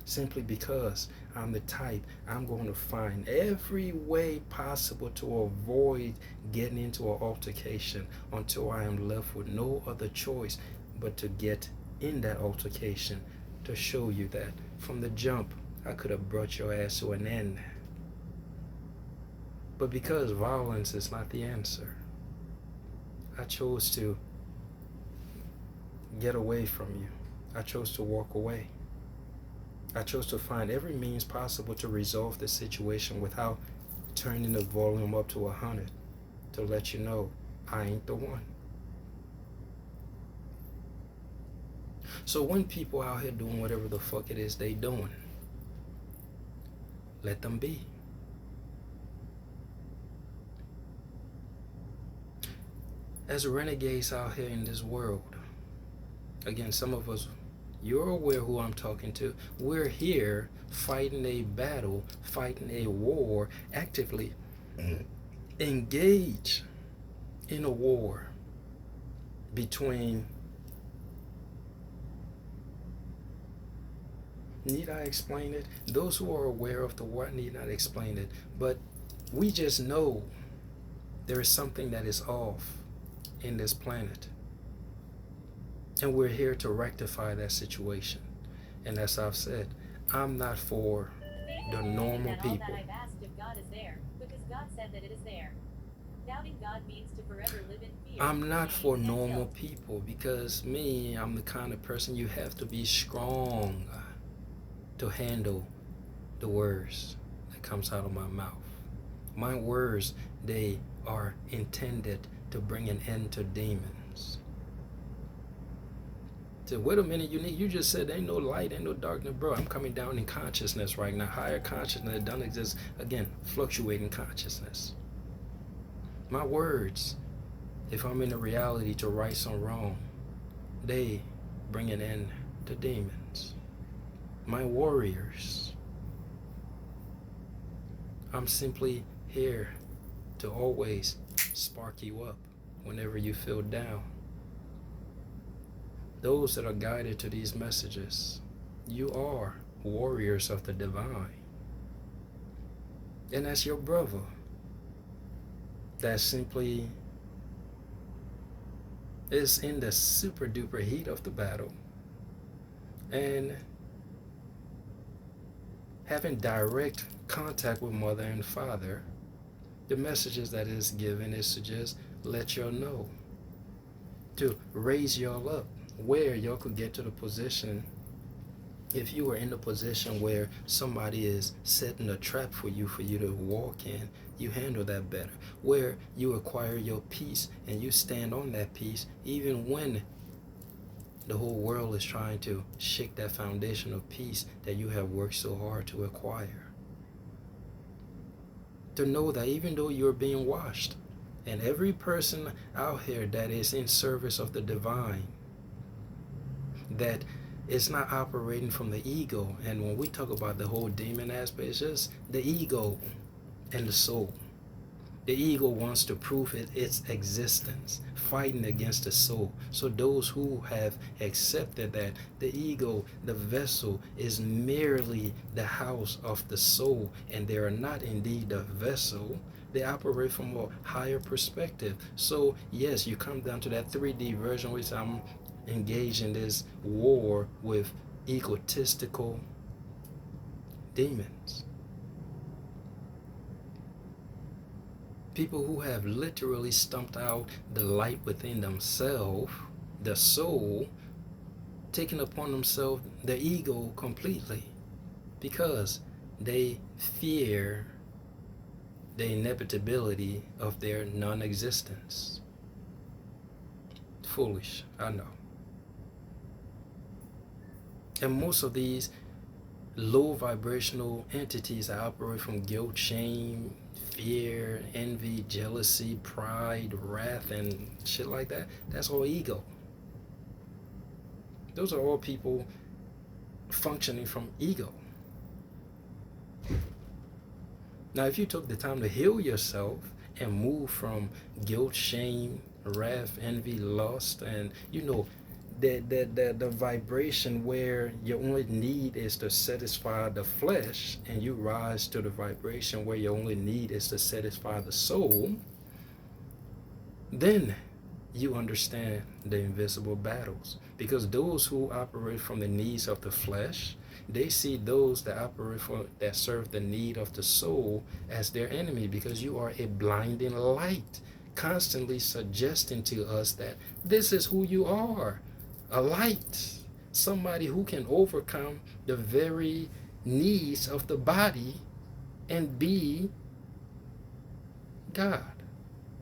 Simply because I'm the type, I'm going to find every way possible to avoid getting into an altercation until I am left with no other choice but to get in that altercation to show you that from the jump I could have brought your ass to an end. But because violence is not the answer, I chose to get away from you. I chose to walk away. I chose to find every means possible to resolve the situation without turning the volume up to 100 to let you know I ain't the one. So when people out here doing whatever the fuck it is they doing, let them be. As renegades out here in this world, again, some of us, you're aware who I'm talking to. We're here fighting a battle, fighting a war, actively engage in a war between, need I explain it? Those who are aware of the war need not explain it, but we just know there is something that is off in this planet. And we're here to rectify that situation. And as I've said, I'm not for the normal people. I've asked if God is there, because God said that it is there. Doubting God means to forever live in fear. I'm not for normal people because me, I'm the kind of person you have to be strong to handle the words that comes out of my mouth. My words, they are intended to bring an end to demons. So wait a minute, you just said ain't no light, ain't no darkness, bro. I'm coming down in consciousness right now. Higher consciousness that doesn't exist. Again, fluctuating consciousness. My words, if I'm in the reality to right some wrong, they bring an end to demons. My warriors, I'm simply here to always spark you up whenever you feel down. Those that are guided to these messages, you are warriors of the divine. And that's your brother. That simply is in the super duper heat of the battle. And having direct contact with mother and father, the messages that is given is to just let y'all know, to raise y'all up, where y'all could get to the position, if you are in the position where somebody is setting a trap for you to walk in, you handle that better. Where you acquire your peace and you stand on that peace even when the whole world is trying to shake that foundation of peace that you have worked so hard to acquire. To know that even though you're being washed, and every person out here that is in service of the divine, that It's not operating from the ego. And when we talk about the whole demon aspect, it's just the ego and the soul. The ego wants to prove its existence, fighting against the soul. So those who have accepted that the ego, the vessel, is merely the house of the soul, and they are not indeed the vessel, they operate from a higher perspective. So yes, you come down to that 3D version, which I'm engaged in this war with egotistical demons. People who have literally stumped out the light within themselves, the soul, taking upon themselves the ego completely because they fear the inevitability of their non-existence. Foolish, I know. And most of these low vibrational entities that operate from guilt, shame, fear, envy, jealousy, pride, wrath, and shit like that, that's all ego. Those are all people functioning from ego. Now, if you took the time to heal yourself and move from guilt, shame, wrath, envy, lust, and the vibration where your only need is to satisfy the flesh, and you rise to the vibration where your only need is to satisfy the soul, then you understand the invisible battles. Because those who operate from the needs of the flesh, they see those that operate that serve the need of the soul as their enemy, because you are a blinding light, constantly suggesting to us that this is who you are, a light, somebody who can overcome the very needs of the body and be God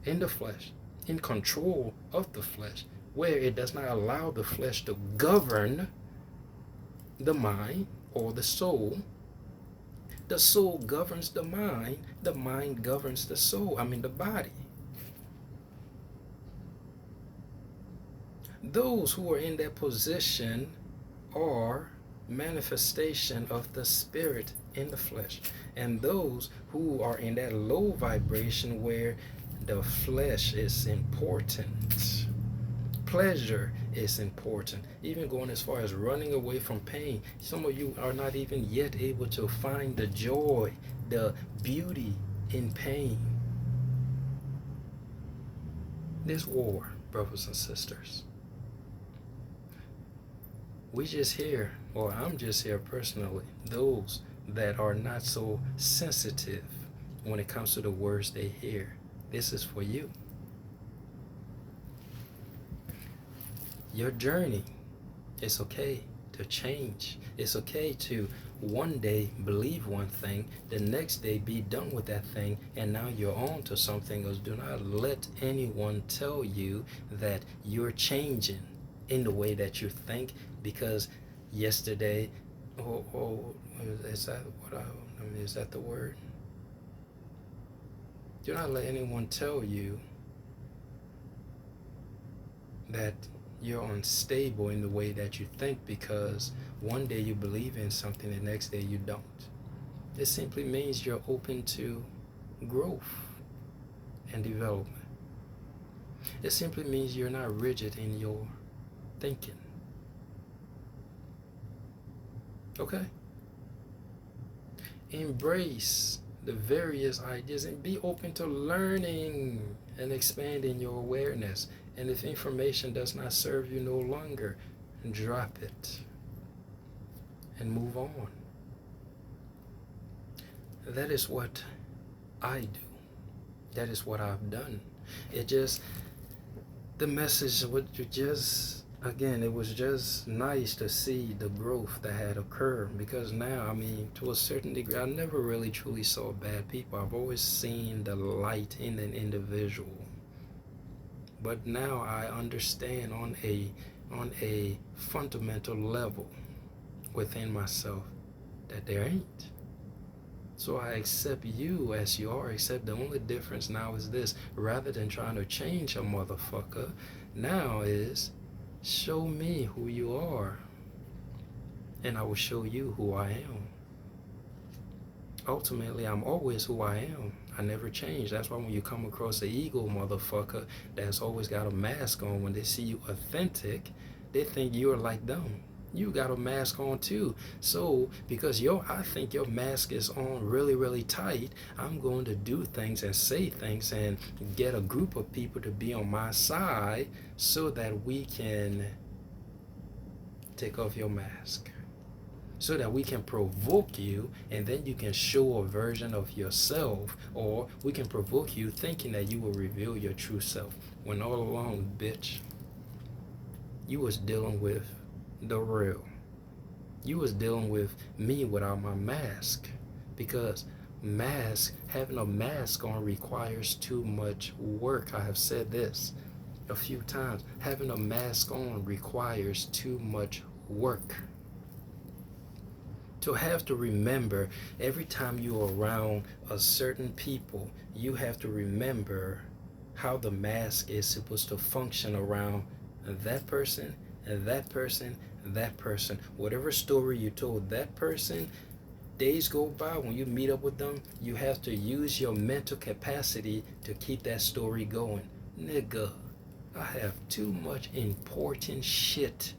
in the flesh, in control of the flesh, where it does not allow the flesh to govern the mind or the soul. The soul governs the mind governs the soul, the body. Those who are in that position are manifestation of the spirit in the flesh. And those who are in that low vibration where the flesh is important, pleasure is important, even going as far as running away from pain. Some of you are not even yet able to find the joy, the beauty in pain. This war, brothers and sisters, we just hear, or I'm just here personally, those that are not so sensitive when it comes to the words they hear. This is for you. Your journey, it's okay to change. It's okay to one day believe one thing, the next day be done with that thing, and now you're on to something else. Do not let anyone tell you that you're changing in the way that you think, because yesterday, is that is that the word? Do not let anyone tell you that you're unstable in the way that you think, because one day you believe in something, the next day you don't. It simply means you're open to growth and development. It simply means you're not rigid in your thinking. Okay? Embrace the various ideas and be open to learning and expanding your awareness. And if information does not serve you no longer, drop it and move on. That is what I do. That is what I've done. The message would just, again, it was just nice to see the growth that had occurred, because now, to a certain degree, I never really truly saw bad people. I've always seen the light in an individual. But now I understand on a fundamental level within myself that there ain't. So I accept you as you are, except the only difference now is this: rather than trying to change a motherfucker, now is show me who you are. and I will show you who I am. Ultimately, I'm always who I am. I never change. That's why when you come across an ego motherfucker that's always got a mask on, when they see you authentic, they think you're like them. You got a mask on too. So because I think your mask is on really, really tight, I'm going to do things and say things and get a group of people to be on my side so that we can take off your mask, so that we can provoke you, and then you can show a version of yourself, or we can provoke you thinking that you will reveal your true self, when all along, bitch, you was dealing with the real. You was dealing with me without my mask, because having a mask on requires too much work. I have said this a few times. Having a mask on requires too much work. To have to remember every time you're around a certain people, you have to remember how the mask is supposed to function around that person, and that person, and that person. Whatever story you told that person, days go by, when you meet up with them, you have to use your mental capacity to keep that story going. Nigga, I have too much important shit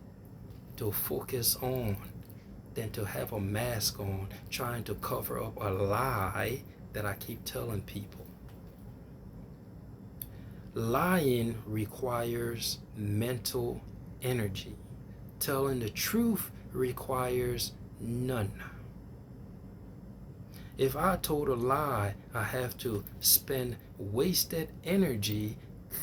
to focus on than to have a mask on trying to cover up a lie that I keep telling people. Lying requires mental energy. Telling the truth requires none. If I told a lie, I have to spend wasted energy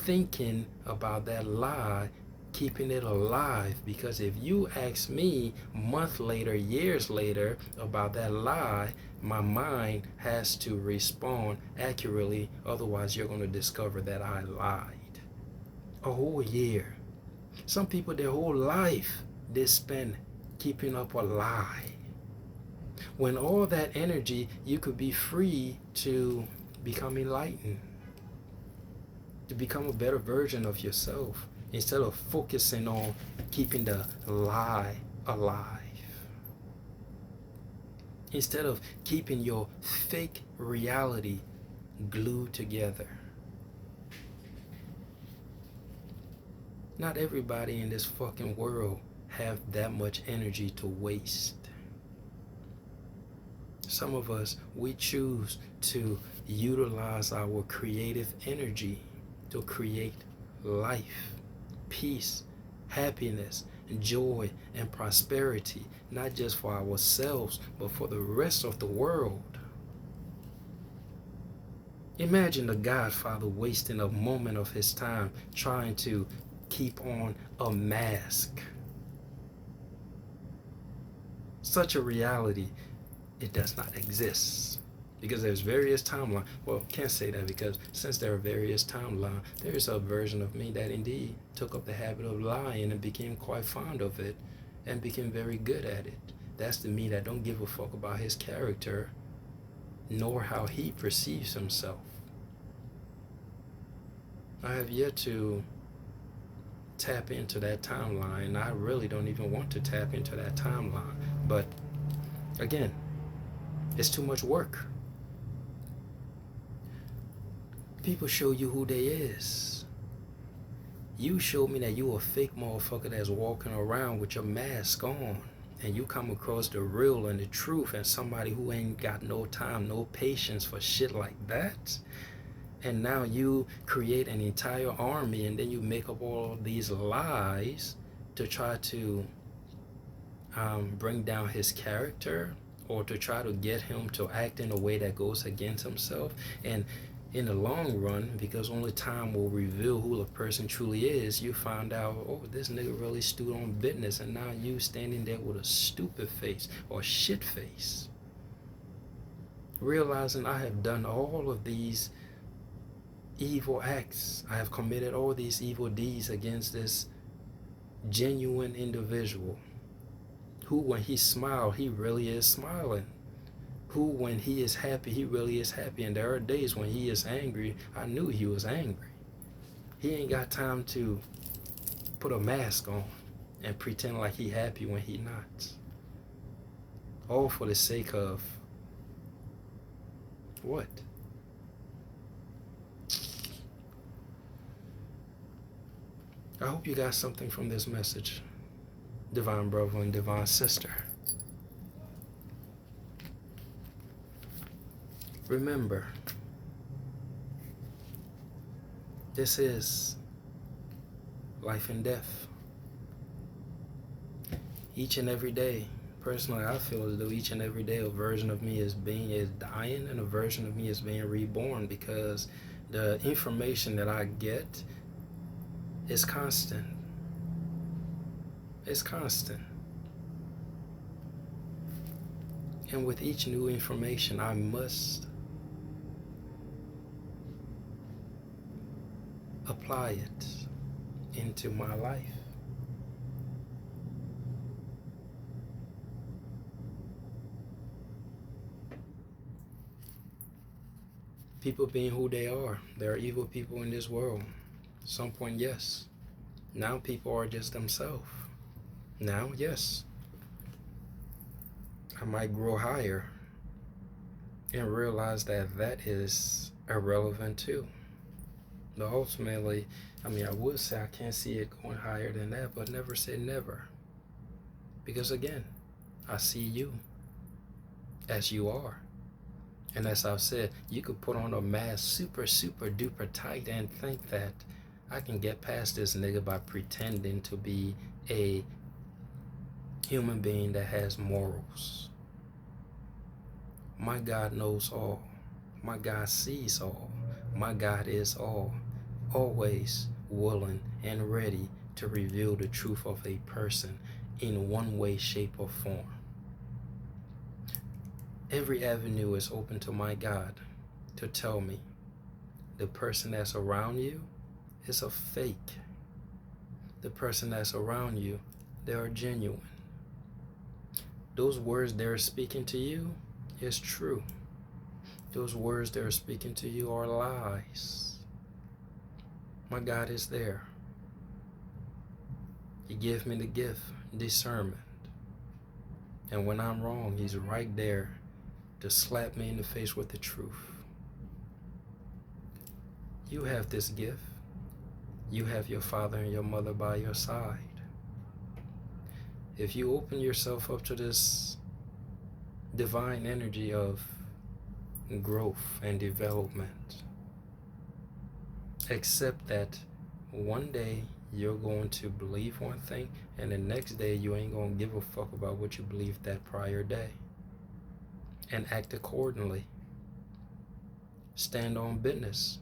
thinking about that lie, keeping it alive. Because if you ask me months later, years later about that lie, my mind has to respond accurately. Otherwise, you're going to discover that I lied. A whole year. Some people, their whole life, they spend keeping up a lie. When all that energy, you could be free to become enlightened, to become a better version of yourself, instead of focusing on keeping the lie alive. Instead of keeping your fake reality glued together. Not everybody in this fucking world have that much energy to waste. Some of us, we choose to utilize our creative energy to create life, peace, happiness, joy, and prosperity, not just for ourselves, but for the rest of the world. Imagine the Godfather wasting a moment of his time trying to keep on a mask. Such a reality, it does not exist, because there's various timelines. Well, can't say that, because since there are various timelines, there's a version of me that indeed took up the habit of lying and became quite fond of it and became very good at it. That's the me that don't give a fuck about his character nor how he perceives himself. I have yet to tap into that timeline. I really don't even want to tap into that timeline. But again, it's too much work. People show you who they is. You show me that you a fake motherfucker that's walking around with your mask on, and you come across the real and the truth, and somebody who ain't got no time, no patience for shit like that. And now you create an entire army, and then you make up all these lies to try to bring down his character, or to try to get him to act in a way that goes against himself. And in the long run, because only time will reveal who the person truly is, you find out, oh, this nigga really stood on business, and now you standing there with a stupid face or shit face. Realizing I have done all of these evil acts, I have committed all these evil deeds against this genuine individual, who when he smiled, he really is smiling. Who when he is happy, he really is happy. And there are days when he is angry, I knew he was angry. He ain't got time to put a mask on and pretend like he happy when he not. all for the sake of what? I hope you got something from this message, divine brother and divine sister. Remember, this is life and death. Each and every day, personally, I feel as though each and every day a version of me is dying and a version of me is being reborn, because the information that I get is constant. It's constant. And with each new information, I must apply it into my life. People being who they are. There are evil people in this world. At some point, yes. Now people are just themselves. Now, yes, I might grow higher and realize that that is irrelevant too. But ultimately, I would say I can't see it going higher than that, but never say never. Because again, I see you as you are. And as I've said, you could put on a mask super duper tight and think that I can get past this nigga by pretending to be a human being that has morals. My God knows all. My God sees all. My God is all. Always willing and ready to reveal the truth of a person in one way, shape, or form. Every avenue is open to my God to tell me the person that's around you is a fake. The person that's around you, they are genuine. Those words they're speaking to you is true. Those words they're speaking to you are lies. My God is there. He gave me the gift, discernment. And when I'm wrong, he's right there to slap me in the face with the truth. You have this gift. You have your father and your mother by your side. If you open yourself up to this divine energy of growth and development, accept that one day you're going to believe one thing and the next day you ain't going to give a fuck about what you believed that prior day. And act accordingly. Stand on business.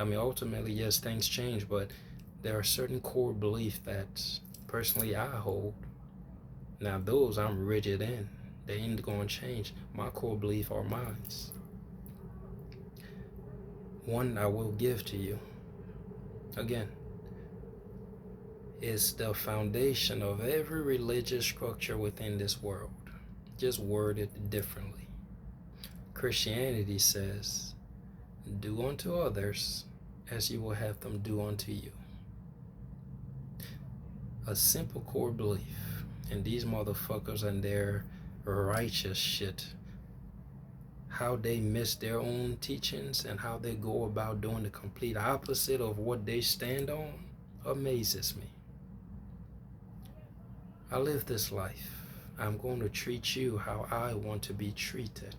Ultimately, yes, things change, but there are certain core beliefs that personally I hold. Now those I'm rigid in. They ain't going to change. My core beliefs are mine. One I will give to you, again, is the foundation of every religious structure within this world, just worded differently. Christianity says, do unto others as you will have them do unto you. A simple core belief. And these motherfuckers and their righteous shit, how they miss their own teachings and how they go about doing the complete opposite of what they stand on, amazes me. I live this life. I'm going to treat you how I want to be treated.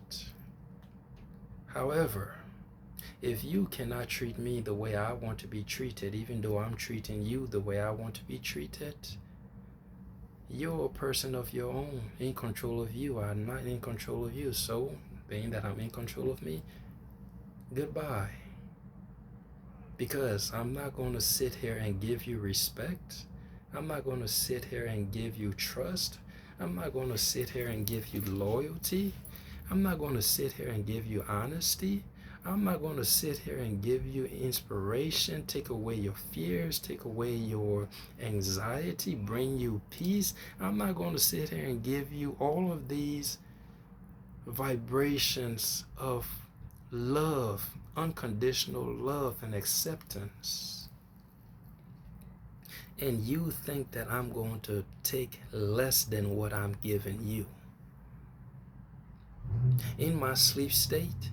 However, if you cannot treat me the way I want to be treated, even though I'm treating you the way I want to be treated, you're a person of your own, in control of you. I'm not in control of you. So, being that I'm in control of me, goodbye. Because I'm not going to sit here and give you respect. I'm not going to sit here and give you trust. I'm not going to sit here and give you loyalty. I'm not going to sit here and give you honesty. I'm not going to sit here and give you inspiration, take away your fears, take away your anxiety, bring you peace. I'm not going to sit here and give you all of these vibrations of love, unconditional love and acceptance. And you think that I'm going to take less than what I'm giving you. In my sleep state,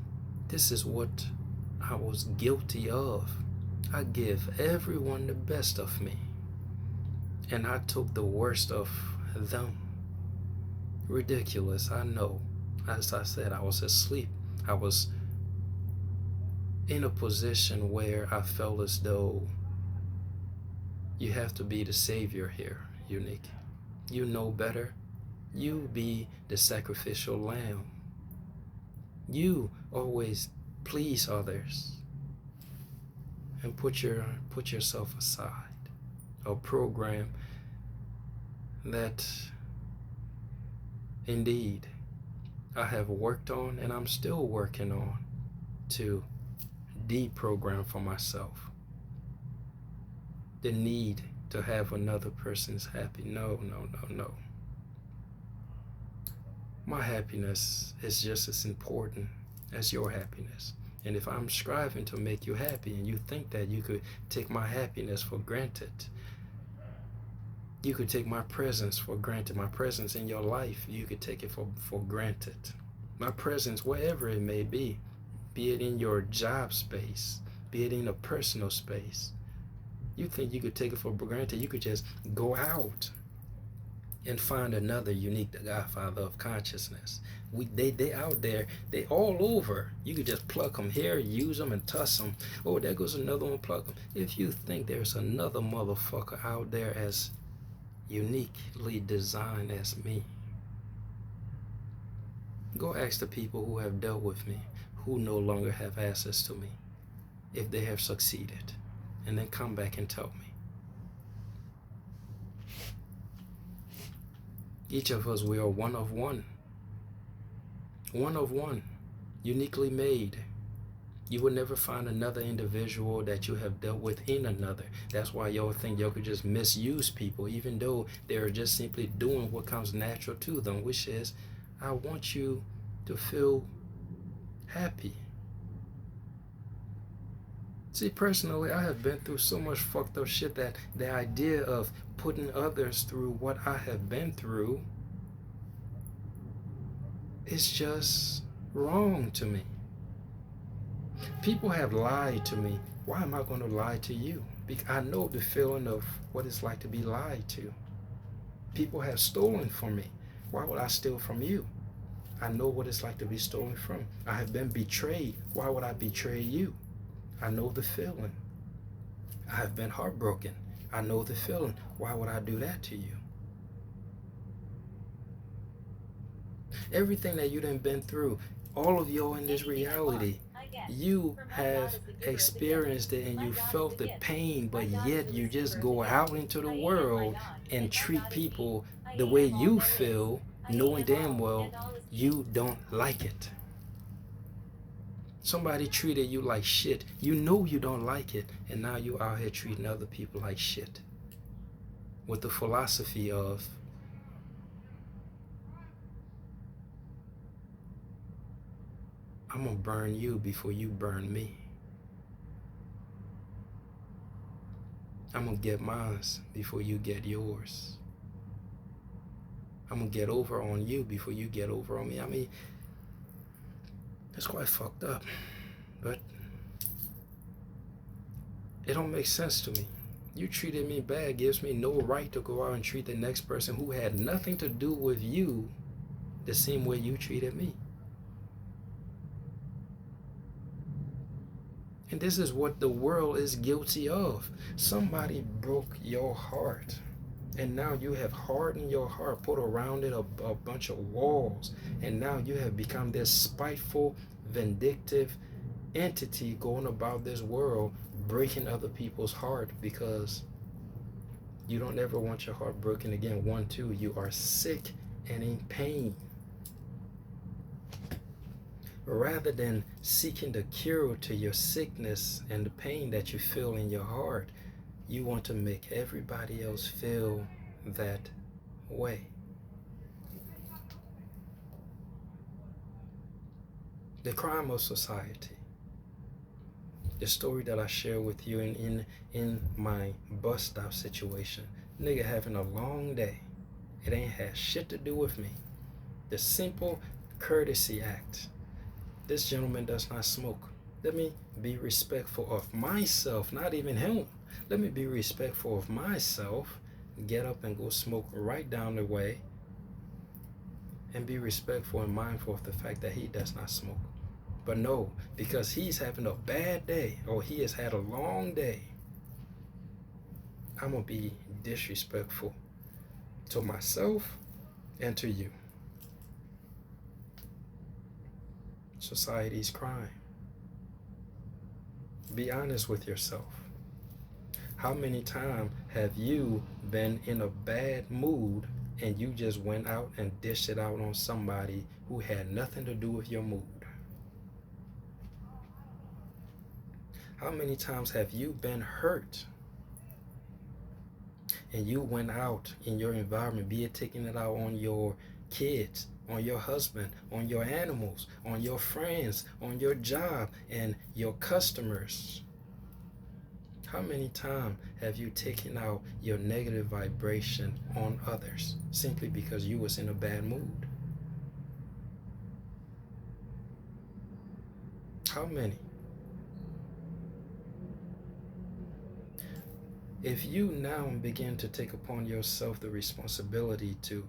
this is what I was guilty of. I give everyone the best of me, and I took the worst of them. Ridiculous, I know. As I said, I was asleep. I was in a position where I felt as though you have to be the savior here, Unique. You know better. You be the sacrificial lamb. You always please others and put yourself aside. A program that indeed I have worked on and I'm still working on to deprogram for myself the need to have another person's happy. No, no, no, no. My happiness is just as important as your happiness. And if I'm striving to make you happy and you think that you could take my happiness for granted, you could take my presence for granted. My presence in your life, you could take it for granted. My presence, wherever it may be it in your job space, be it in a personal space, you think you could take it for granted. You could just go out and find another Unique, the Godfather of consciousness. They out there, they all over. You could just pluck them here, use them, and toss them. Oh, there goes another one, pluck them. If you think there's another motherfucker out there as uniquely designed as me, go ask the people who have dealt with me, who no longer have access to me, if they have succeeded, and then come back and tell me. Each of us, we are one of one. One of one, uniquely made. You will never find another individual that you have dealt with in another. That's why y'all think y'all could just misuse people, even though they're just simply doing what comes natural to them, which is, I want you to feel happy. See, personally, I have been through so much fucked up shit that the idea of putting others through what I have been through is just wrong to me. People have lied to me. Why am I going to lie to you? Because I know the feeling of what it's like to be lied to. People have stolen from me. Why would I steal from you? I know what it's like to be stolen from. I have been betrayed. Why would I betray you? I know the feeling. I have been heartbroken. I know the feeling. Why would I do that to you? Everything that you done been through, all of you in this reality, you have experienced it and you felt the pain, but yet you just go out into the world and treat people the way you feel, knowing damn well you don't like it. Somebody treated you like shit. You know you don't like it, and now you out here treating other people like shit. With the philosophy of, I'm gonna burn you before you burn me. I'm gonna get mine before you get yours. I'm gonna get over on you before you get over on me. I mean, it's quite fucked up, but it don't make sense to me. You treated me bad gives me no right to go out and treat the next person who had nothing to do with you the same way you treated me. And this is what the world is guilty of. Somebody broke your heart. And now you have hardened your heart, put around it a bunch of walls. And now you have become this spiteful, vindictive entity going about this world, breaking other people's heart because you don't ever want your heart broken again. 1, 2, you are sick and in pain. Rather than seeking the cure to your sickness and the pain that you feel in your heart, you want to make everybody else feel that way. The crime of society. The story that I share with you in my bus stop situation. Nigga having a long day. It ain't had shit to do with me. The simple Courtesy act. This gentleman does not smoke. Let me be respectful of myself, not even him. Let me be respectful of myself. Get up and go smoke right down the way and be respectful and mindful of the fact that he does not smoke. But no, because he's having a bad day or he has had a long day, I'm going to be disrespectful to myself and to you. Society's crime. Be honest with yourself. How many times have you been in a bad mood and you just went out and dished it out on somebody who had nothing to do with your mood? How many times have you been hurt and you went out in your environment, be it taking it out on your kids, on your husband, on your animals, on your friends, on your job, and your customers? How many times have you taken out your negative vibration on others simply because you was in a bad mood? How many? If you now begin to take upon yourself the responsibility to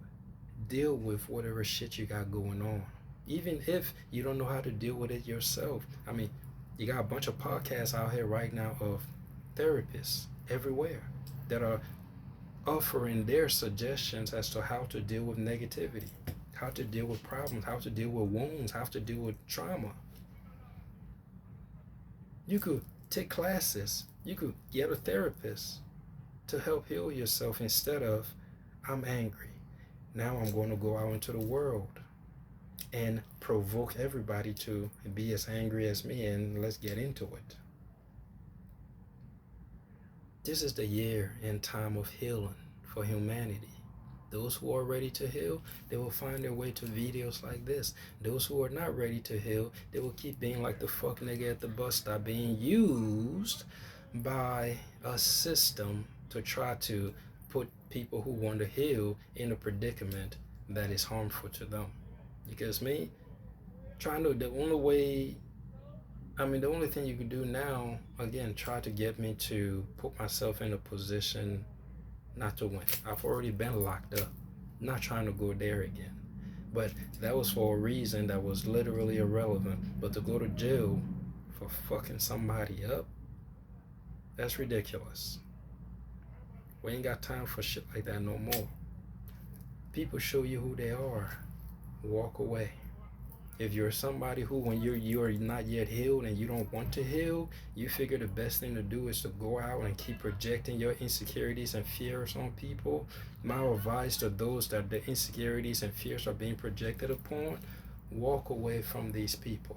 deal with whatever shit you got going on, even if you don't know how to deal with it yourself. I mean, you got a bunch of podcasts out here right now of therapists everywhere that are offering their suggestions as to how to deal with negativity, how to deal with problems, how to deal with wounds, how to deal with trauma. You could take classes, you could get a therapist to help heal yourself instead of, I'm angry. Now I'm going to go out into the world and provoke everybody to be as angry as me, and let's get into it. This is the year and time of healing for humanity. Those who are ready to heal, they will find their way to videos like this. Those who are not ready to heal, they will keep being like the fuck nigga at the bus stop, being used by a system to try to put people who want to heal in a predicament that is harmful to them. Because me, the only thing you can do now, again, try to get me to put myself in a position not to win. I've already been locked up. I'm not trying to go there again. But that was for a reason that was literally irrelevant. But to go to jail for fucking somebody up, that's ridiculous. We ain't got time for shit like that no more. People show you who they are. Walk away. If you're somebody who, when you're not yet healed and you don't want to heal, you figure the best thing to do is to go out and keep projecting your insecurities and fears on people. My advice to those that the insecurities and fears are being projected upon, walk away from these people.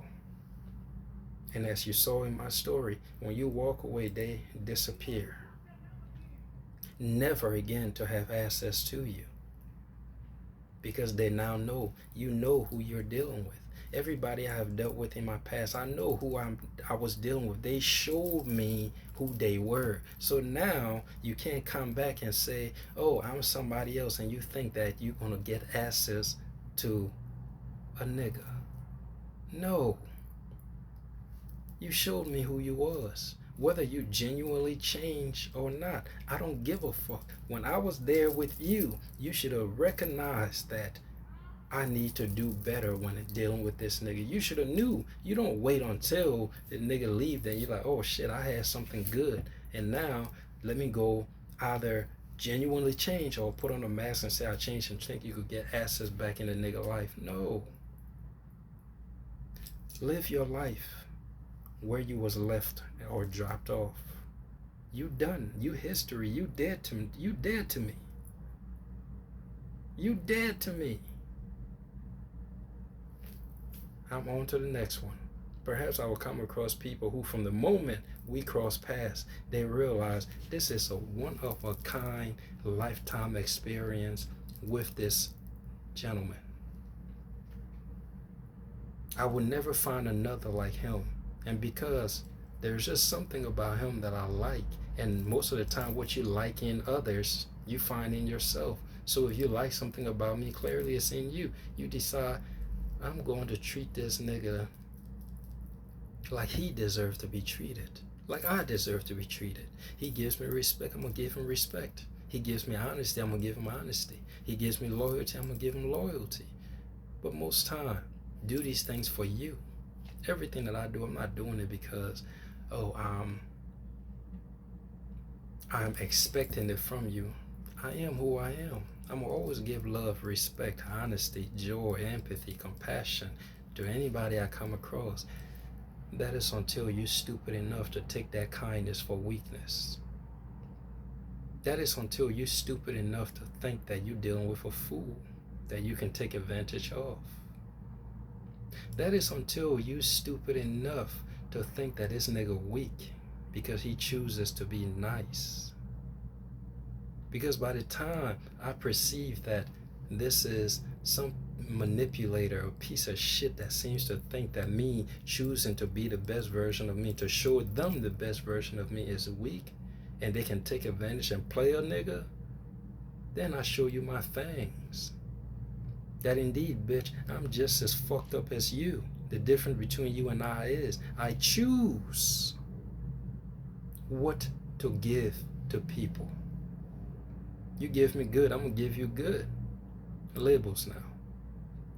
And as you saw in my story, when you walk away, they disappear. Never again to have access to you. Because they now know, you know who you're dealing with. Everybody I have dealt with in my past, I know who I was dealing with. They showed me who they were. So now you can't come back and say, oh, I'm somebody else, and you think that you're going to get access to a nigga. No. You showed me who you was. Whether you genuinely change or not, I don't give a fuck. When I was there with you, you should have recognized that I need to do better when dealing with this nigga. You should have knew. You don't wait until the nigga leave, then you're like, oh shit, I had something good, and now let me go either genuinely change or put on a mask and say I changed and think you could get access back in the nigga life. No. Live your life where you was left or dropped off. You done. You history. You dead to me. You dead to me. You dead to me. I'm on to the next one. Perhaps I will come across people who, from the moment we cross paths, they realize this is a one-of-a-kind lifetime experience with this gentleman. I will never find another like him. And because there's just something about him that I like, and most of the time what you like in others, you find in yourself. So if you like something about me, clearly it's in you. You decide, I'm going to treat this nigga like he deserves to be treated, like I deserve to be treated. He gives me respect, I'm gonna give him respect. He gives me honesty, I'm gonna give him honesty. He gives me loyalty, I'm gonna give him loyalty. But most time, do these things for you. Everything that I do, I'm not doing it because, oh, I'm expecting it from you. I am who I am. I'm gonna always give love, respect, honesty, joy, empathy, compassion to anybody I come across. That is until you're stupid enough to take that kindness for weakness. That is until you're stupid enough to think that you're dealing with a fool that you can take advantage of. That is until you're stupid enough to think that this nigga weak because he chooses to be nice. Because by the time I perceive that this is some manipulator or piece of shit that seems to think that me choosing to be the best version of me, to show them the best version of me is weak and they can take advantage and play a nigga, then I show you my fangs. That indeed, bitch, I'm just as fucked up as you. The difference between you and I is I choose what to give to people. You give me good, I'm gonna give you good. Labels now.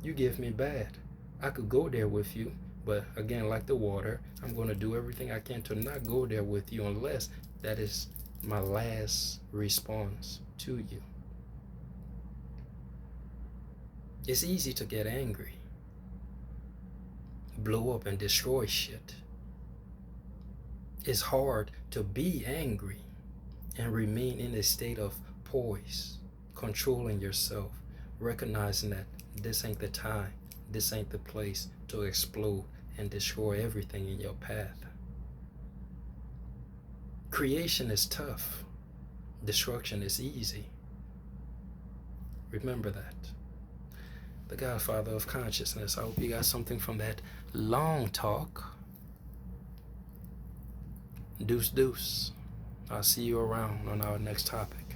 You give me bad. I could go there with you, but again, like the water, I'm gonna do everything I can to not go there with you unless that is my last response to you. It's easy to get angry, blow up and destroy shit. It's hard to be angry and remain in a state of poise, controlling yourself, recognizing that this ain't the time, this ain't the place to explode and destroy everything in your path. Creation is tough, destruction is easy. Remember that. The Godfather of Consciousness. I hope you got something from that long talk. Deuce, deuce. I'll see you around on our next topic.